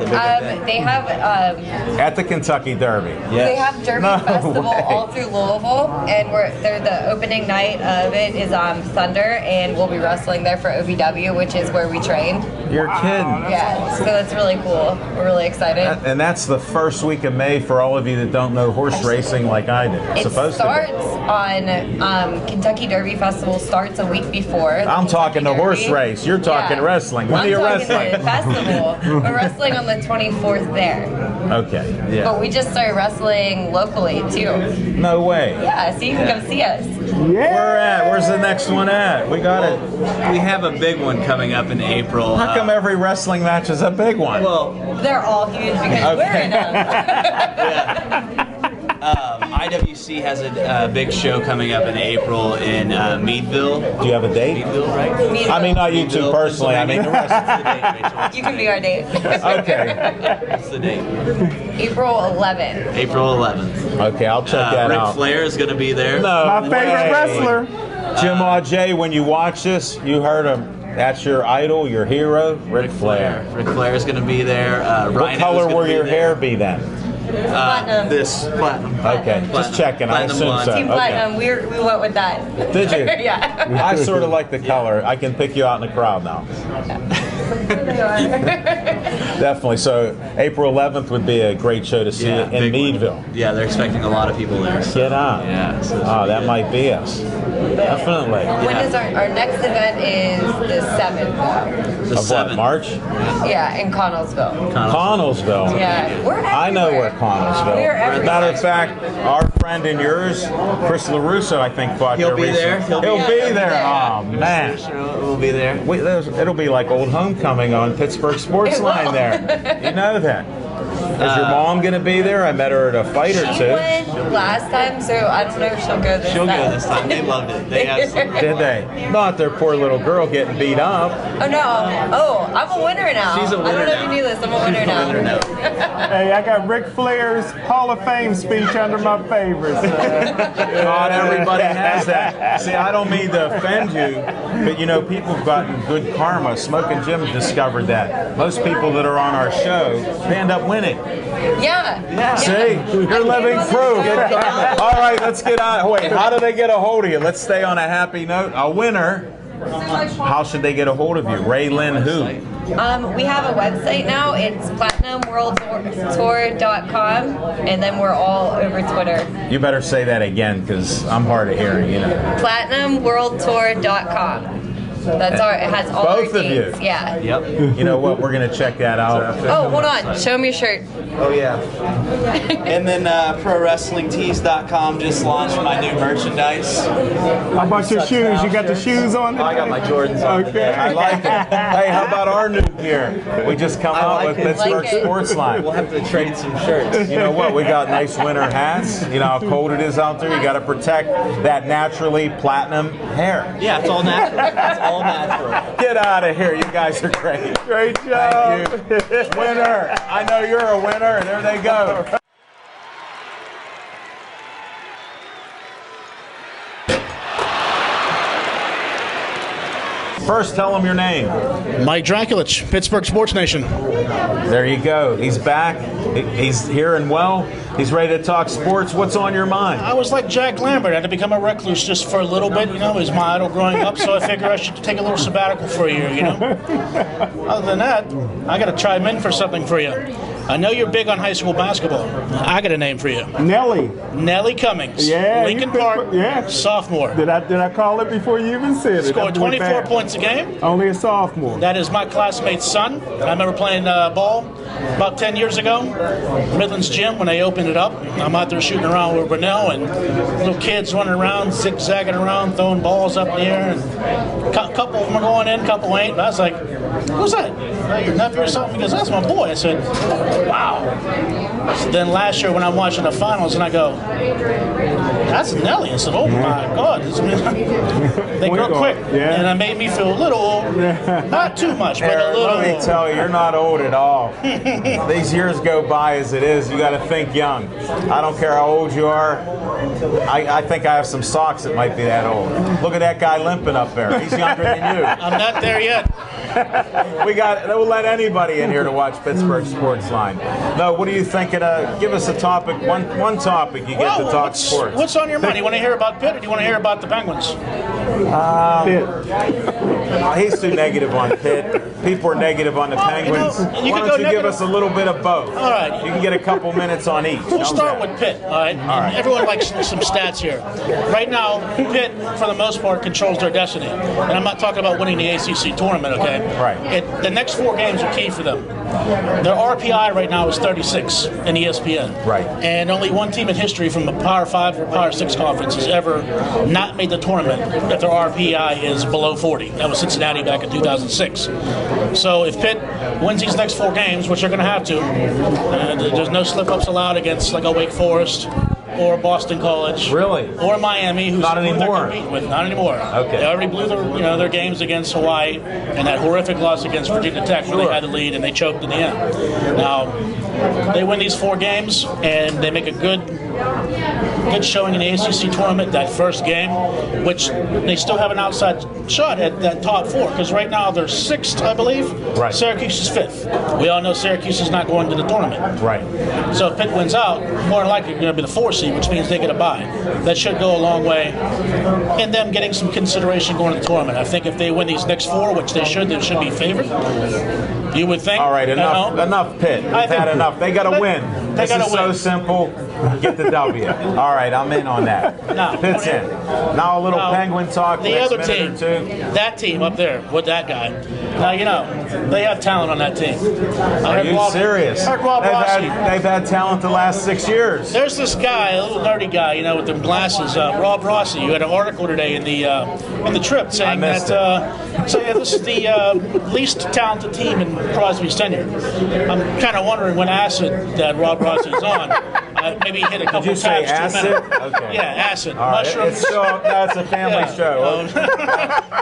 They have at the Kentucky Derby. They have Derby No Festival way. all through Louisville, and they're the opening night of it is Thunder, and we'll be wrestling there for OVW, which is where we train. You're kidding. Yeah, so that's really cool. We're really excited. And that's the first week of May for all of you that don't know horse racing like I do. It's It supposed starts to on Kentucky Derby Festival starts a week before. be. I'm talking the Kentucky horse Derby. race. You're talking Yeah. wrestling. When I'm are you talking wrestling? the festival. We're wrestling on the 24th there. Okay. Yeah. But we just started wrestling locally too. No way. Yeah, so you can come see us. Where at? Where's the next one at? We got it. We have a big one coming up in April. How come every wrestling match is a big one? Well, They're all huge because we're in them. IWC has a big show coming up in April in Meadville. Do you have a date? Meadville, right? I mean, not you two Meadville, personally. I mean, the rest. What's the date, Rachel? You can be our date. Okay. What's the date? April 11th. April 11th. Okay, I'll check that Ric out. Flair is going to be there. No My way. favorite wrestler. Jim Auger, when you watch this, you heard him. That's your idol, your hero, Ric Flair. Ric Flair is going to be there. What color will your hair be then? Platinum. This platinum. Okay, just checking. I Platinum assume blonde. so. Team Platinum. We went with that. Did you? Yeah. I sort of like the color. I can pick you out in the crowd now. Definitely. So April 11th would be a great show to see in big Meadville. one. Yeah, they're expecting a lot of people there. So. Get on. Yeah. So That might be us. Definitely. When is our next event is the 7th. The Of what, 7th. March? Yeah, in Connellsville. Connellsville. Yeah, we're everywhere. I know where Connellsville. We're everywhere. Matter of fact, our friend and yours, Chris LaRusso, I think, fought He'll there be recently. there. He'll He'll be be there. there. Oh, man. We'll be there. It'll be like old homecoming on Pittsburgh Sportsline there. You know that. Is your mom going to be there? I met her at a fight or She two. went last time, so I don't know if she'll go this She'll time. go this time. They loved it. They absolutely. Did they? Not their poor little girl getting beat up. Oh no! Oh, I'm a winner now. She's a winner I don't know if now. you knew this. I'm a winner now. Hey, I got Ric Flair's Hall of Fame speech under my favorites. Not everybody has that. See, I don't mean to offend you, but you know, people have gotten good karma. Smoking Jim discovered that. Most people that are on our show, they end up winning. Yeah. See, you're living proof. All right, let's get on. Wait, how do they get a hold of you? Let's stay on a happy note. A winner. How should they get a hold of you? Raylyn who? We have a website now. It's platinumworldtour.com, and then we're all over Twitter. You better say that again, because I'm hard of hearing, you know. Platinumworldtour.com. It has all Both our of you? dates. Yeah. Yep. You know what? We're going to check that out. Oh, hold on. Show me your shirt. Oh yeah. And then ProWrestlingTees.com just launched my new merchandise. How about your shoes? You got the shoes on? I got my Jordans on. Okay. I like it. Hey, how about our new gear? We just come out with Pittsburgh Like it. Sportsline. We'll have to trade some shirts. You know what? We got nice winter hats. You know how cold it is out there. You got to protect that naturally platinum hair. Yeah, it's all natural. It's all natural. Get out of here. You guys are great. Great job. Thank you. Winner. I know you're a winner, and there they go. First, tell them your name. Mike Draculich, Pittsburgh Sports Nation. There you go. He's back. He's here and well. He's ready to talk sports. What's on your mind? I was like Jack Lambert. I had to become a recluse just for a little bit. You know, he was my idol growing up, so I figured I should take a little sabbatical for a year, you know. Other than that, I got to chime in for something for you. I know you're big on high school basketball. I got a name for you. Nelly. Nellie Cummings. Yeah, Lincoln you- Park. yeah. Sophomore. Did I call it before you even said it? Scored 24 points a game. Only a sophomore. That is my classmate's son. I remember playing ball about 10 years ago. Midlands Gym, when they opened it up. I'm out there shooting around with Brunel and little kids running around, zigzagging around, throwing balls up in the air. And a couple of them are going in, a couple ain't. But I was like, who's that? Your nephew or something? He goes, that's my boy. I said, wow. So then last year when I'm watching the finals and I go, that's Nelly. I said, oh my God. They grow quick. Yeah. And it made me feel a little old. Not too much, but a little Let me old. tell you, you're not old at all. These years go by as it is. You got to think young. I don't care how old you are. I think I have some socks that might be that old. Look at that guy limping up there. He's younger than you. I'm not there yet. We'll let anybody in here to watch Pittsburgh Sportsline. No, what are you thinking? Give us a topic, one topic you get to talk sports. What's on your mind? You want to hear about Pitt or do you want to hear about the Penguins? He's too negative on Pitt. People are negative on the Penguins. you Why could don't go you give negative- us a little bit of both? All right. You can get a couple minutes on each. We'll How's start that? with Pitt, all right? right. Everyone likes some stats here. Right now, Pitt, for the most part, controls their destiny. And I'm not talking about winning the ACC tournament, okay? Right. The next 4 games are key for them. Their RPI right now is 36 in ESPN. Right. And only one team in history from the Power 5 or Power 6 conference has ever not made the tournament if their RPI is below 40. That was Cincinnati back in 2006. So if Pitt wins these next 4 games, which they're going to have to, there's no slip-ups allowed against like a Wake Forest or Boston College. Really? Or Miami, who's Not who they're anymore. competing with. Not anymore. Okay. They already blew their games against Hawaii and that horrific loss against Virginia Tech where they had the lead and they choked in the end. Now, they win these 4 games and they make a good showing in the ACC tournament that first game, which they still have an outside shot at that top 4, because right now they're 6th, I believe. Right. Syracuse is 5th. We all know Syracuse is not going to the tournament. Right. So if Pitt wins out, more than likely they're going to be the 4 seed, which means they get a bye. That should go a long way in them getting some consideration going to the tournament. I think if they win these next 4, which they should be favored. You would think. All right, enough Pitt. We've had enough. They got to win. This is so simple. Get the W. All right, I'm in on that. Now, Pitt's in. Now a little Penguin talk. The other team, that team up there with that guy. Now, they have talent on that team. Are you serious? They've had talent the last 6 years. There's this guy, a little nerdy guy, with the glasses, Rob Rossi, who had an article today in the Trip saying that this is the least talented team in Crosby's tenure. I'm kind of wondering when acid that Rob Rossi's on. Maybe he hit a couple Did you say times. acid? Okay. Yeah, acid. All right. Mushrooms. That's a family show.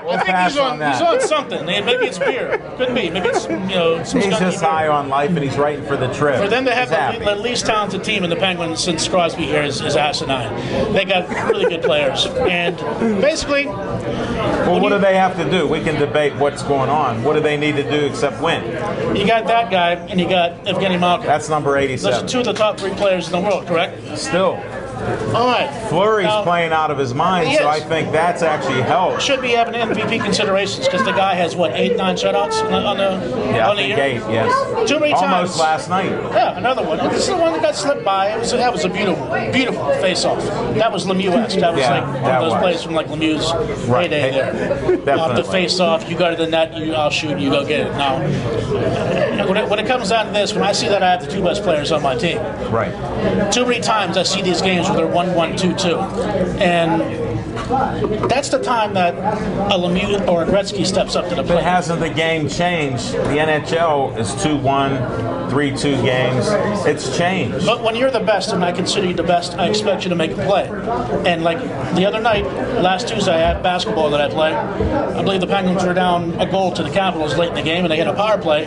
We'll I think he's on something. Maybe it's beer. Could be. Maybe it's some He's just beer. high on life, and he's writing for the Trip. For them to have the least talented team in the Penguins since Crosby here is asinine. They got really good players, and basically. Well, what do they have to do? We can debate what's going on. What do they need to do except win? You got that guy, and you got Evgeny Malkin. That's number 87. Those are 2 of the top 3 players in the world, correct? Still. All right. Fleury's playing out of his mind, so I think that's actually helped. Should be having MVP considerations because the guy has, 8, 9 shutouts on the year? 8, yes. Too many times. Almost last night. Yeah, another one. This is the one that got slipped by. That was a beautiful face-off. That was Lemieux-esque. That was one of those plays from Lemieux's heyday there. Definitely. Off the face-off, you go to the net, I'll shoot, you go get it. Now, when it comes down to this, when I see that I have the 2 best players on my team. Right. Too many times I see these games where they're 1-1, 2-2. And that's the time that a Lemieux or a Gretzky steps up to the plate. But hasn't the game changed? The NHL is 2-1, 3-2 games. It's changed. But when you're the best, and I consider you the best, I expect you to make a play. And the other night, last Tuesday, I had basketball that I played. I believe the Penguins were down a goal to the Capitals late in the game, and they had a power play.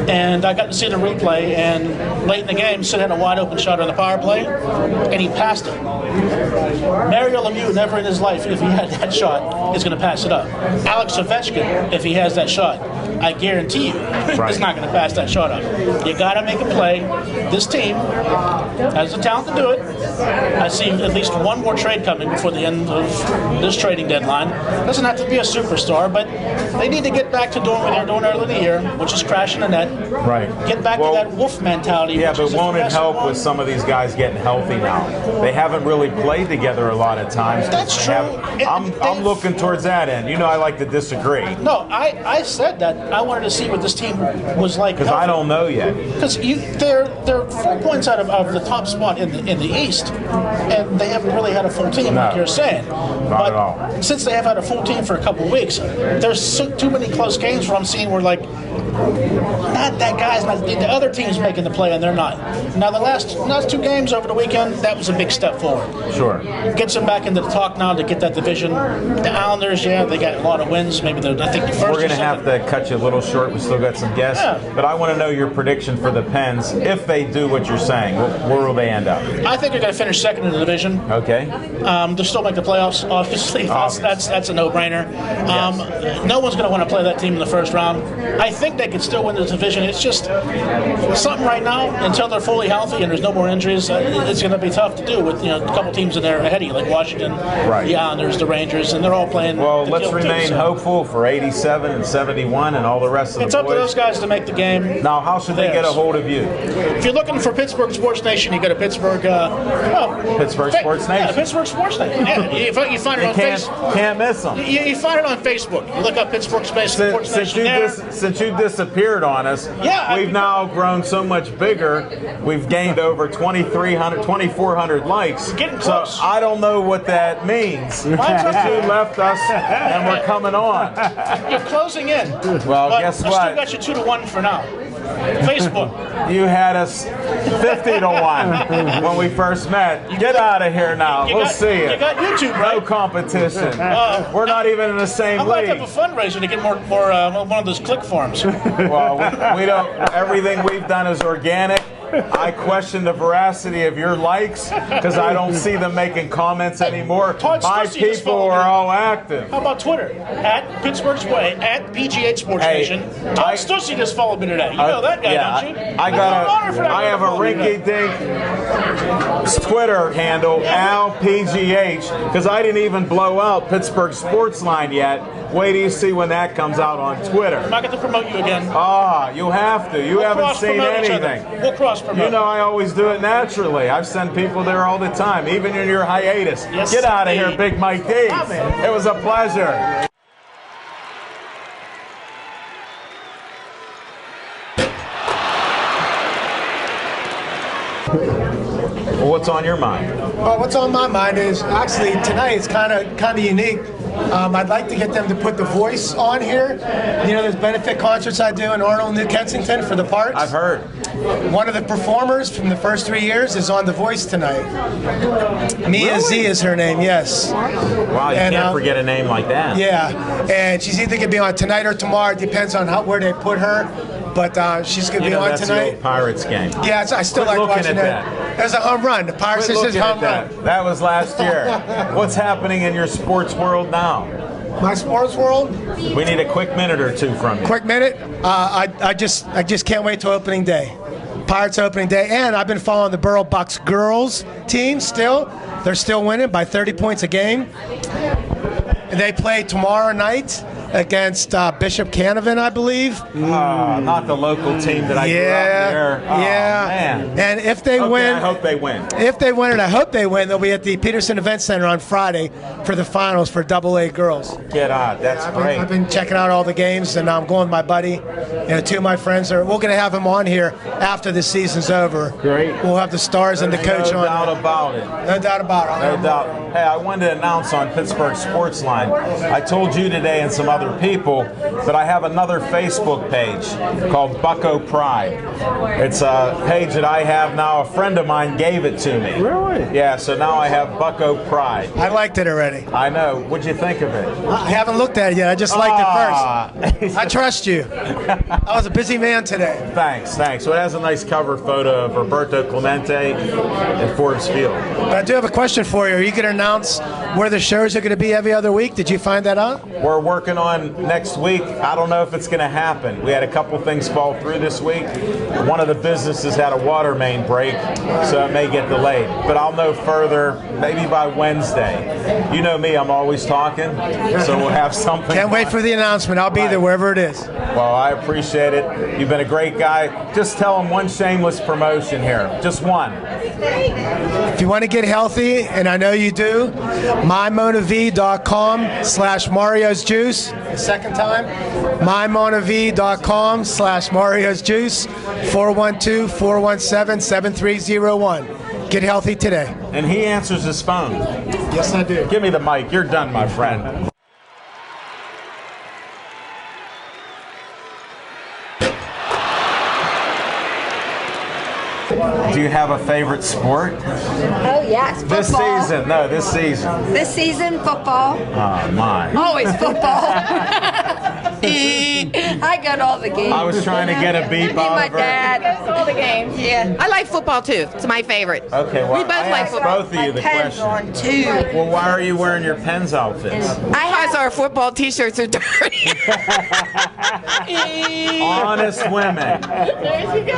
And I got to see the replay, and late in the game, Sid had a wide open shot on the power play, and he passed it. Mario Lemieux, never in his life, if he had that shot, is going to pass it up. Alex Ovechkin, if he has that shot, I guarantee you, is not going to pass that shot up. You got to make a play. This team has the talent to do it. I see at least one more trade coming before the end of this trading deadline. Doesn't have to be a superstar, but they need to get back to doing what they're doing early in the year, which is crashing the net. Right. Get back to that wolf mentality. Yeah, but won't it help with some of these guys getting healthy now? They haven't really played together a lot of times. That's true. I'm looking towards that end. I like to disagree. No, I said that I wanted to see what this team was like. Because I don't know yet. Because they're 4 points out of the top spot in the East, and they haven't really had a full team, like you're saying. Not at all. Since they have had a full team for a couple of weeks, there's too many close games where I'm seeing where not that guy's not the other team's making the play and they're not. Now the last 2 games over the weekend, that was a big step forward. Sure. Gets them back into the talk now to get that division. The Islanders, they got a lot of wins. Maybe I think the first. We're going to have to cut you a little short. We still got some guests. Yeah. But I want to know your prediction for the Pens. If they do what you're saying, where will they end up? I think they're going to finish second in the division. Okay. They'll still make the playoffs, obviously. That's a no-brainer. No one's going to want to play that team in the first round. I think they can still win the division. It's just something right now, until they're fully healthy and there's no more injuries, it's going to be tough to do with a couple teams in there ahead of you, like Washington, the Islanders, the Rangers, and they're all playing. Well, let's remain hopeful for 87 and 71 and all the rest of the boys. It's up to those guys to make the game. Now, how should they get a hold of you? If you're looking for Pittsburgh Sports Nation, you go to Pittsburgh. Pittsburgh Sports Nation. Yeah, Pittsburgh Sports Nation. Yeah, you find it on Facebook. Can't miss them. You find it on Facebook. You look up Pittsburgh Sports Nation. Since you disappeared on us, we've now grown so much bigger. We've gained over 2,400 likes. Getting close. So I don't know what that means. But you left us, and we're coming on. You're closing in. Well, guess what? I still got you 2-1 for now. Facebook. You had us 50-1 when we first met. Get out of here now. We'll see you. You got YouTube, right? No competition. We're not even in the same league. I'd like to have a fundraiser to get more one of those click forms. Well, we don't. Everything we've done is organic. I question the veracity of your likes because I don't see them making comments anymore. Todd My Stussy just people followed are me. all active. How about Twitter? At Pittsburgh Sports, at PGH Sports Hey, Nation. Todd Stussy just followed me today. You know that guy, Yeah, don't you? I have a rinky-dink Twitter handle, Al PGH, because I didn't even blow out Pittsburgh Sportsline yet. Wait till you see when that comes out on Twitter. I'm not going to promote you again. Ah, you have to. You haven't seen cross-promote each other. anything. We'll cross-promote. You know I always do it naturally. I've sent people there all the time, even in your hiatus. Yes, Get out of here, indeed. Big Mike D. It was a pleasure. Well, what's on your mind? Well, what's on my mind is actually tonight is kind of unique. I'd like to get them to put The Voice on here. You know, there's benefit concerts I do in Arnold, New Kensington for the parks. I've heard. One of the performers from the first 3 years is on The Voice tonight. Mia Z is her name, yes. Wow, you And, can't forget a name like that. Yeah, and she's either going to be on tonight or tomorrow. It depends on where they put her. But she's going to You be know on that's the tonight. old Pirates game. Yeah, I still Quit like looking watching at that. There's a home run. The Pirates Quit is looking home at run. that was last year. What's happening in your sports world now? My sports world? We need a quick minute or two from you. Quick minute. I just can't wait till opening day. Pirates opening day, and I've been following the Borough Bucks girls team still. They're still winning by 30 points a game. And they play tomorrow night against Bishop Canavan, I believe. Not the local team that I grew up near. Oh, man. And if they win, I hope they win. If they win, and I hope they win, they'll be at the Peterson Event Center on Friday for the finals for AA girls. Get out. That's great. I've been checking out all the games, and I'm going with my buddy. You know, two of my friends we're going to have him on here after the season's over. Great. We'll have the stars and the coach no on. doubt about it. No doubt about it. No doubt. Hey, I wanted to announce on Pittsburgh Sportsline. I told you today and some other people that I have another Facebook page called Bucko Pride. It's a page that I have now. A friend of mine gave it to me. Really? Yeah, so now I have Bucko Pride. I liked it already. I know. What'd you think of it? I haven't looked at it yet. I just liked it first. I trust you. I was a busy man today. Thanks. So it has a nice cover photo of Roberto Clemente at Forbes Field. But I do have a question for you. Are you going to announce where the shows are going to be every other week? Did you find that out? We're working on next week. I don't know if it's going to happen. We had a couple things fall through this week. One of the businesses had a water main break, so it may get delayed. But I'll know further maybe by Wednesday. You know me, I'm always talking, so we'll have something. Can't wait for the announcement. I'll be there wherever it is. Well, I appreciate it. You've been a great guy. Just tell them one shameless promotion here. Just one. If you want to get healthy, and I know you do, mymonav.com/Mario's Juice. The second time, mymonav.com/Mario's Juice. 412-417-7301. Get healthy today. And he answers his phone. Yes, I do. Give me the mic. You're done, my friend. Do you have a favorite sport? Oh, yes, football. This season. No, this season. This season, football. Oh, my. Always football. I go to all the games. I was trying to get a beep Me and my out of her. dad goes to all the games. Yeah. I like football too. It's my favorite. Okay, well, We both I like asked football. both of you the Pens question. on too. Well, why are you wearing your Pens outfits? Because our football T-shirts are dirty. Honest women. There she goes.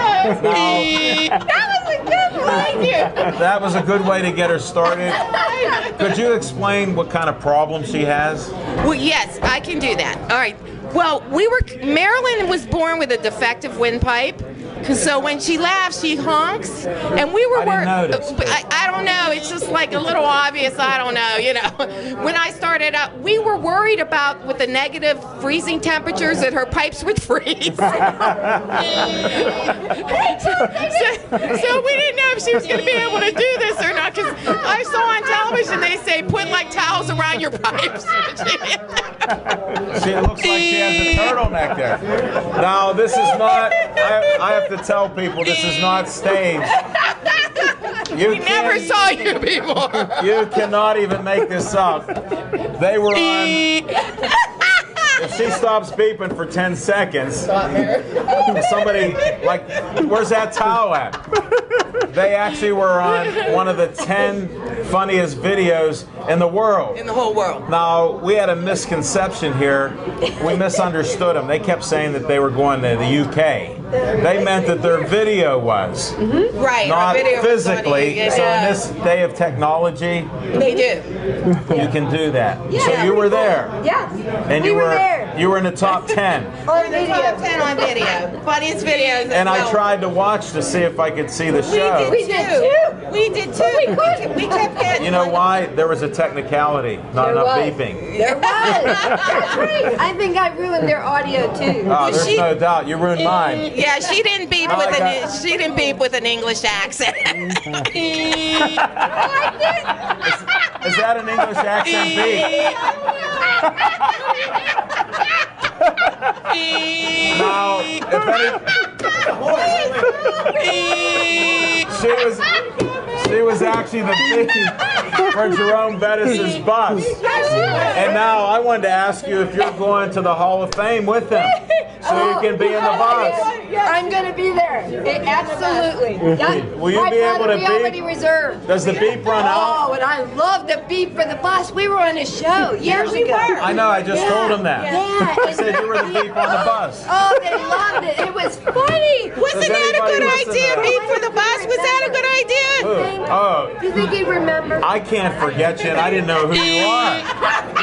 That was a good one. Thank you. That was a good way to get her started. Could you explain what kind of problem she has? Well, yes, I can do that. All right. Well, Marilyn was born with a defective windpipe. So when she laughs, she honks, and we were worried. I don't know. It's just like a little obvious. I don't know. You know, when I started out, we were worried about with the negative freezing temperatures that her pipes would freeze. so we didn't know if she was going to be able to do this or not. Because I saw on television they say put like towels around your pipes. She looks like she has a turtleneck there. Now, this is not, I have to tell people, this is not staged. We never saw you before. You cannot even make this up. They were on, if she stops beeping for 10 seconds, somebody, like, where's that towel at? They actually were on one of the 10 funniest videos in the world. In the whole world. Now, we had a misconception here. We misunderstood them. They kept saying that they were going to the UK. They meant that their video was. Right. Not our video was physically. funny. So in this day of technology, They do. you can do that. Yeah. So you were there. Yes. And we you were there. You were in the top 10. On the top 10 on video. Funniest videos. as And I well. tried to watch to see if I could see the show. We did too. We did too. We kept getting. You know why? There was a technicality, not enough beeping. There was. That's right. I think I ruined their audio too. Oh, there's no doubt. You ruined mine. Yeah, she didn't beep No, she didn't beep with an English accent. Is that an English accent beep? Now, if any, she was actually the beep for Jerome Bettis' bus. And now I wanted to ask you if you're going to the Hall of Fame with him, so you can be in the bus. I'm going to be there. Absolutely. Will you be able to We already beep? reserved. Does the beep run out? Oh, and I love the beep for the bus. We were on a show years ago. I know, I just told him that. Yeah. I said you were the beep on the bus. Oh, they loved it. It was funny. Wasn't that a good idea? Beep for the bus? Was that a good idea? Oh, Do you think he remembers? I can't forget you, and I didn't know who you are.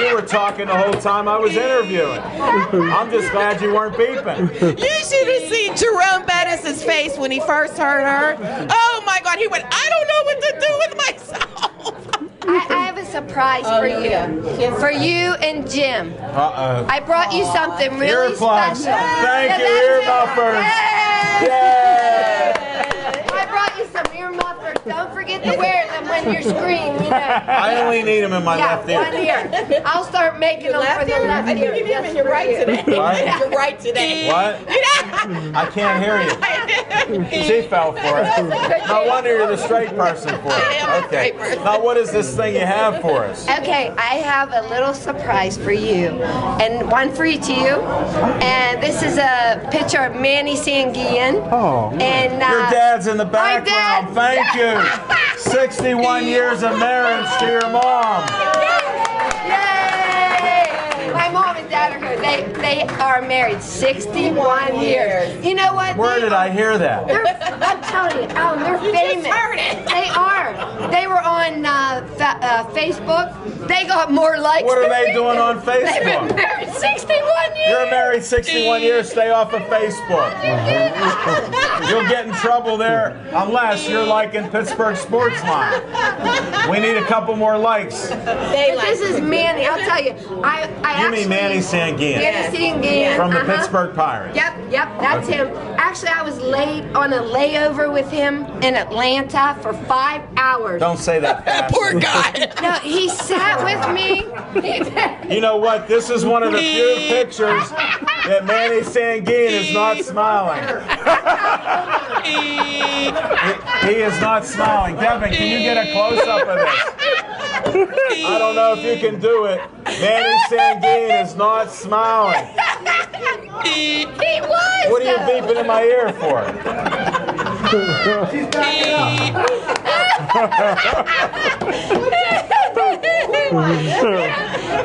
You were talking the whole time I was interviewing. I'm just glad you weren't beeping. You should have seen Jerome Bettis' face when he first heard her. Oh my God, he went, I don't know what to do with myself. I have a surprise for you. For you and Jim. Uh-oh. I brought you something really Earplugs. special. Thank you, that's ear it. muffers. Yay! Yay! I brought you some ear muffers. Don't forget to wear them when you scream, you know. I only need them in my left one ear. ear. I'll start making them for the left ear. I think you're right today. What? You're right today. What? I can't hear you. She fell for it. No wonder you're the straight person for it. Okay. Now what is this thing you have for us? Okay, I have a little surprise for you, and one for each of you. And this is a picture of Manny Sanguillen. Oh. And Your dad's in the my dad. background. Thank you. 61 years of marriage to your mom. Yay! My mom and dad are here. They are married 61 years. You know what? Where did I hear that? I'm telling you, Alan, they're famous. They are. They were on Facebook. They got more likes. What are than they we doing did. on Facebook? They've been married 61 years. You're married 61 years. Stay off of Facebook. You'll get in trouble there unless you're liking Pittsburgh Sportsline. We need a couple more likes. This is Manny. I'll tell you. I You mean Manny Sanguillen Manny Sanguillen. from the Pittsburgh Pirates. Yep, that's him. Actually, I was on a layover with him in Atlanta for 5 hours. Don't say that fast. Poor guy. No, he sat with me. You know what? This is one of the few pictures that Manny Sanguillen is not smiling. He is not smiling. Devin, can you get a close-up of this? I don't know if you can do it. Manny Sanguillen is not smiling. He was. What are you beeping in my ear for? She's backing up.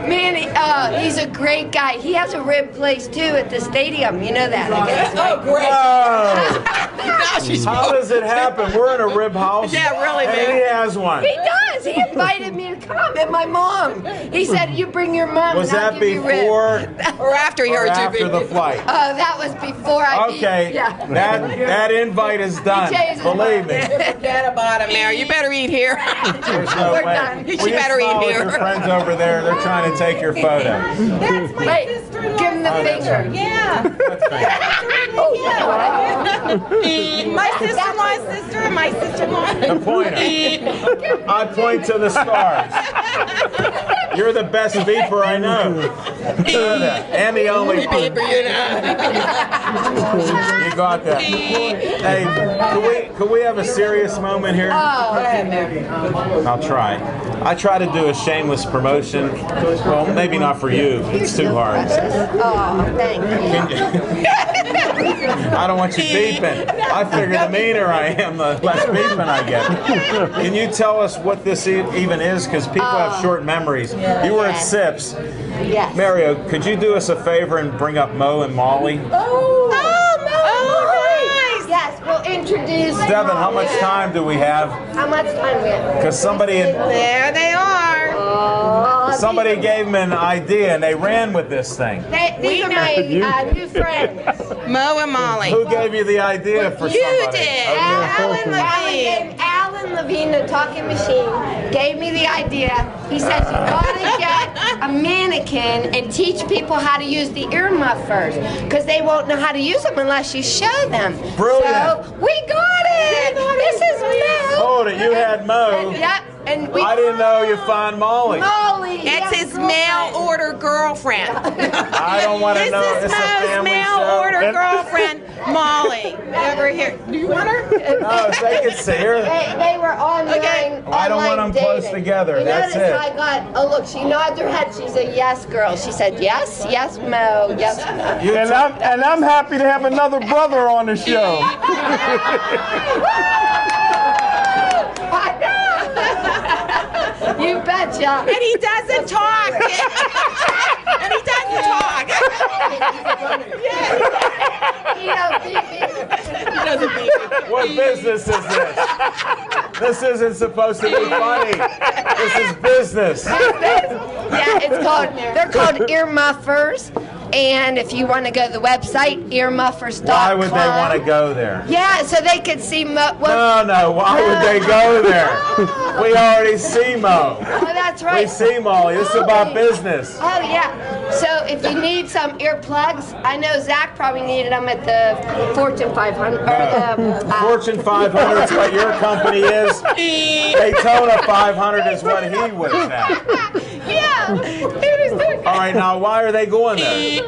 Manny, he's a great guy. He has a rib place too at the stadium. You know that, I guess. Oh, great. How does it happen? We're in a rib house. Yeah, really, and man. he has one. He does. He invited me to come, and my mom. He said, "You bring your mom." Was and I'll that give you rib." before Or after he or heard you after the flight? Oh, that was before I. Okay, Yeah. that invite is done. changed his Believe me. Forget about it, Mary. You better eat here. There's no We're way. done. You Will you better eat smile with here. your friends over there? They're trying to take your photo. Wait, give him the finger. Yeah. Oh, yeah. My sister-in-law's sister and my sister-in-law. The pointer. I point to the stars. You're the best beeper I know. You know that. And the only beeper you know. You got that. Hey, could we have a serious moment here? I'll try. I try to do a shameless promotion. Well, maybe not for you. It's too hard. Oh, thank you. I don't want you beeping. I figure the meaner I am, the less beeping I get. Can you tell us what this even is? Because people have short memories. You were at SIPS. Yes. Mario, could you do us a favor and bring up Mo and Molly? Nice. Yes, we'll introduce. Devin, how much time do we have? How much time we have? Because somebody There they are. somebody gave them an idea and they ran with this thing. These are my new friends. Mo and Molly. Who gave you the idea for You somebody? did. Alan Levine, the talking machine, gave me the idea. He says you gotta get a mannequin and teach people how to use the earmuffers because they won't know how to use them unless you show them. Brilliant. So we got it. This is Mo. Hold it, you had Mo. Yep. And we I didn't know you found Molly. Molly. It's his mail order girlfriend. I don't want to know. This It's is a Mo's family mail show. order girlfriend, Molly. Over here. Do you want her? No, if they could see her. They were online. Okay. I don't want them close dating. together. You That's notice it. I got, oh look, she nods her head. She's a yes girl. She said yes, yes Mo, yes Mo. And I'm happy to have another brother on the show. I know. You betcha. And he doesn't talk. And he doesn't talk. He don't beat me. He doesn't beat me. What business is this? This isn't supposed to be funny. This is business. Yeah, they're called earmuffers. And if you want to go to the website, earmuffers.com. Why would they want to go there? Yeah, so they could see Mo. No, why would they go there? We already see Mo. Oh, that's right. We see Molly. This is about business. Oh, yeah. So if you need some earplugs, I know Zach probably needed them at the Fortune 500. Fortune 500 is what your company is. Daytona 500 is what he was at. Yeah. All right, now why are they going there?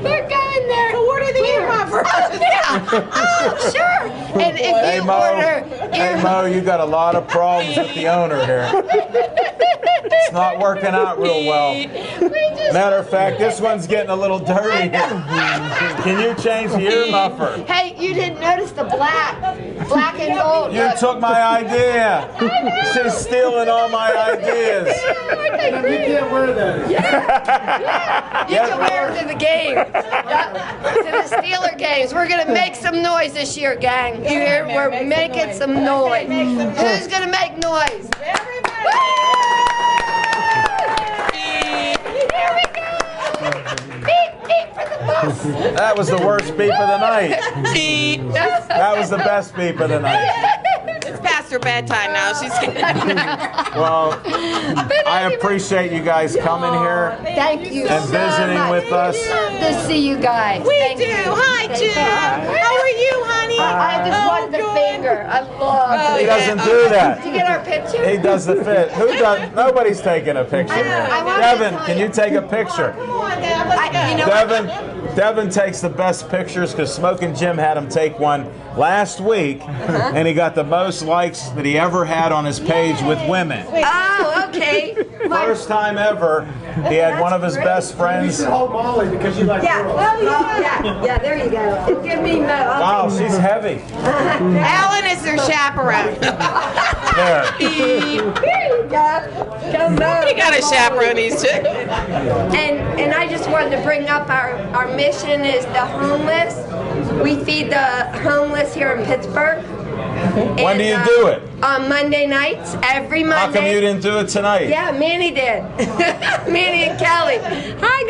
They're going there. What are the earmuffers? Oh, sure. And if Hey you Mo, order hey Mo, you got a lot of problems with the owner here. It's not working out real well. Matter of fact, this one's getting a little dirty here. Can you change the ear muffer? Hey, you didn't notice the black and gold. You took my idea. She's stealing all my ideas. You can't wear that. Yeah. You can wear them to the game. To the Steeler games. We're going to make some noise this year, gang. You hear? We're making some noise. Who's going to make noise? Everybody. Here we go. Beep, beep for the bus. That was the worst beep of the night. That was the best beep of the night. It's past her bedtime now. She's Well, I appreciate you guys coming here Thank you and so visiting much. with us. Love to see you guys. We Thank do. you. Hi, Jim. How are you, honey? I just want the finger. I love He it. doesn't do that. Did you get our picture? He does the fit. Who does? Nobody's taking a picture here. I wanted to Devin, tell can you take a picture? Come on, Dad. Let's go. You know what? Devin takes the best pictures because Smokin' Jim had him take one last week, and he got the most likes that he ever had on his page with women. Oh, okay. First time ever, he had one of his best friends. Hold Molly because you like Yeah. Oh, yeah, there you go. Give me Mo. Wow, she's heavy. Alan is their chaperone. There. Here you go. Come on. We got a chaperone these two. And I just wanted to bring up our mission is the homeless. We feed the homeless here in Pittsburgh. When do you do it? On Monday nights, every Monday. How come you didn't do it tonight? Yeah, Manny did. Manny and Kelly. Hi,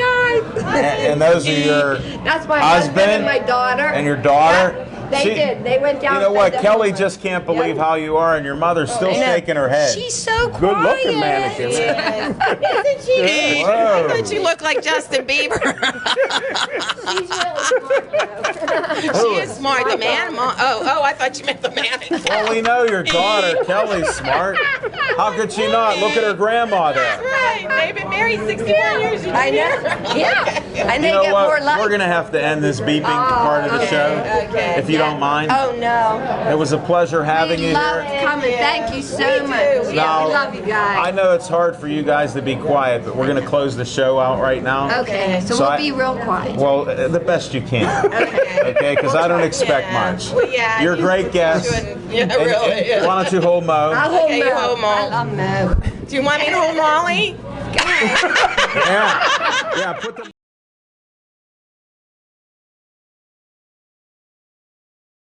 guys. And those are your That's my husband and my daughter. And your daughter? Yeah, they did. They went down. You know to what? the Kelly homeless. just can't believe how you are, and your mother's still I know. shaking her head. She's so quiet. Good looking mannequin. Isn't she? Whoa. I thought she looked like Justin Bieber. She's really smart, though. She is smart. The man. Oh, I thought you meant the mannequin. Well, we know your daughter, Kelly's smart. How could she not? Look at her grandma there. right. They've been married 61 years. I know. Yeah. And they You know get what? more life. We're going to have to end this beeping part of the show, if you don't mind. Oh, no. It was a pleasure having you love here. coming. Thank you so much. We Now, love you guys. I know it's hard for you guys to be quiet, but we're going to close the show out right now. Okay, so we'll be real quiet. Well, the best you can. Okay, because I don't expect much. Well, yeah, You're a great guest. Yeah, really. And why don't you hold Mo? I'll hold Okay, Mo. you hold Mo. I love Mo. Do you want me to hold Molly? Yeah. Yeah, put the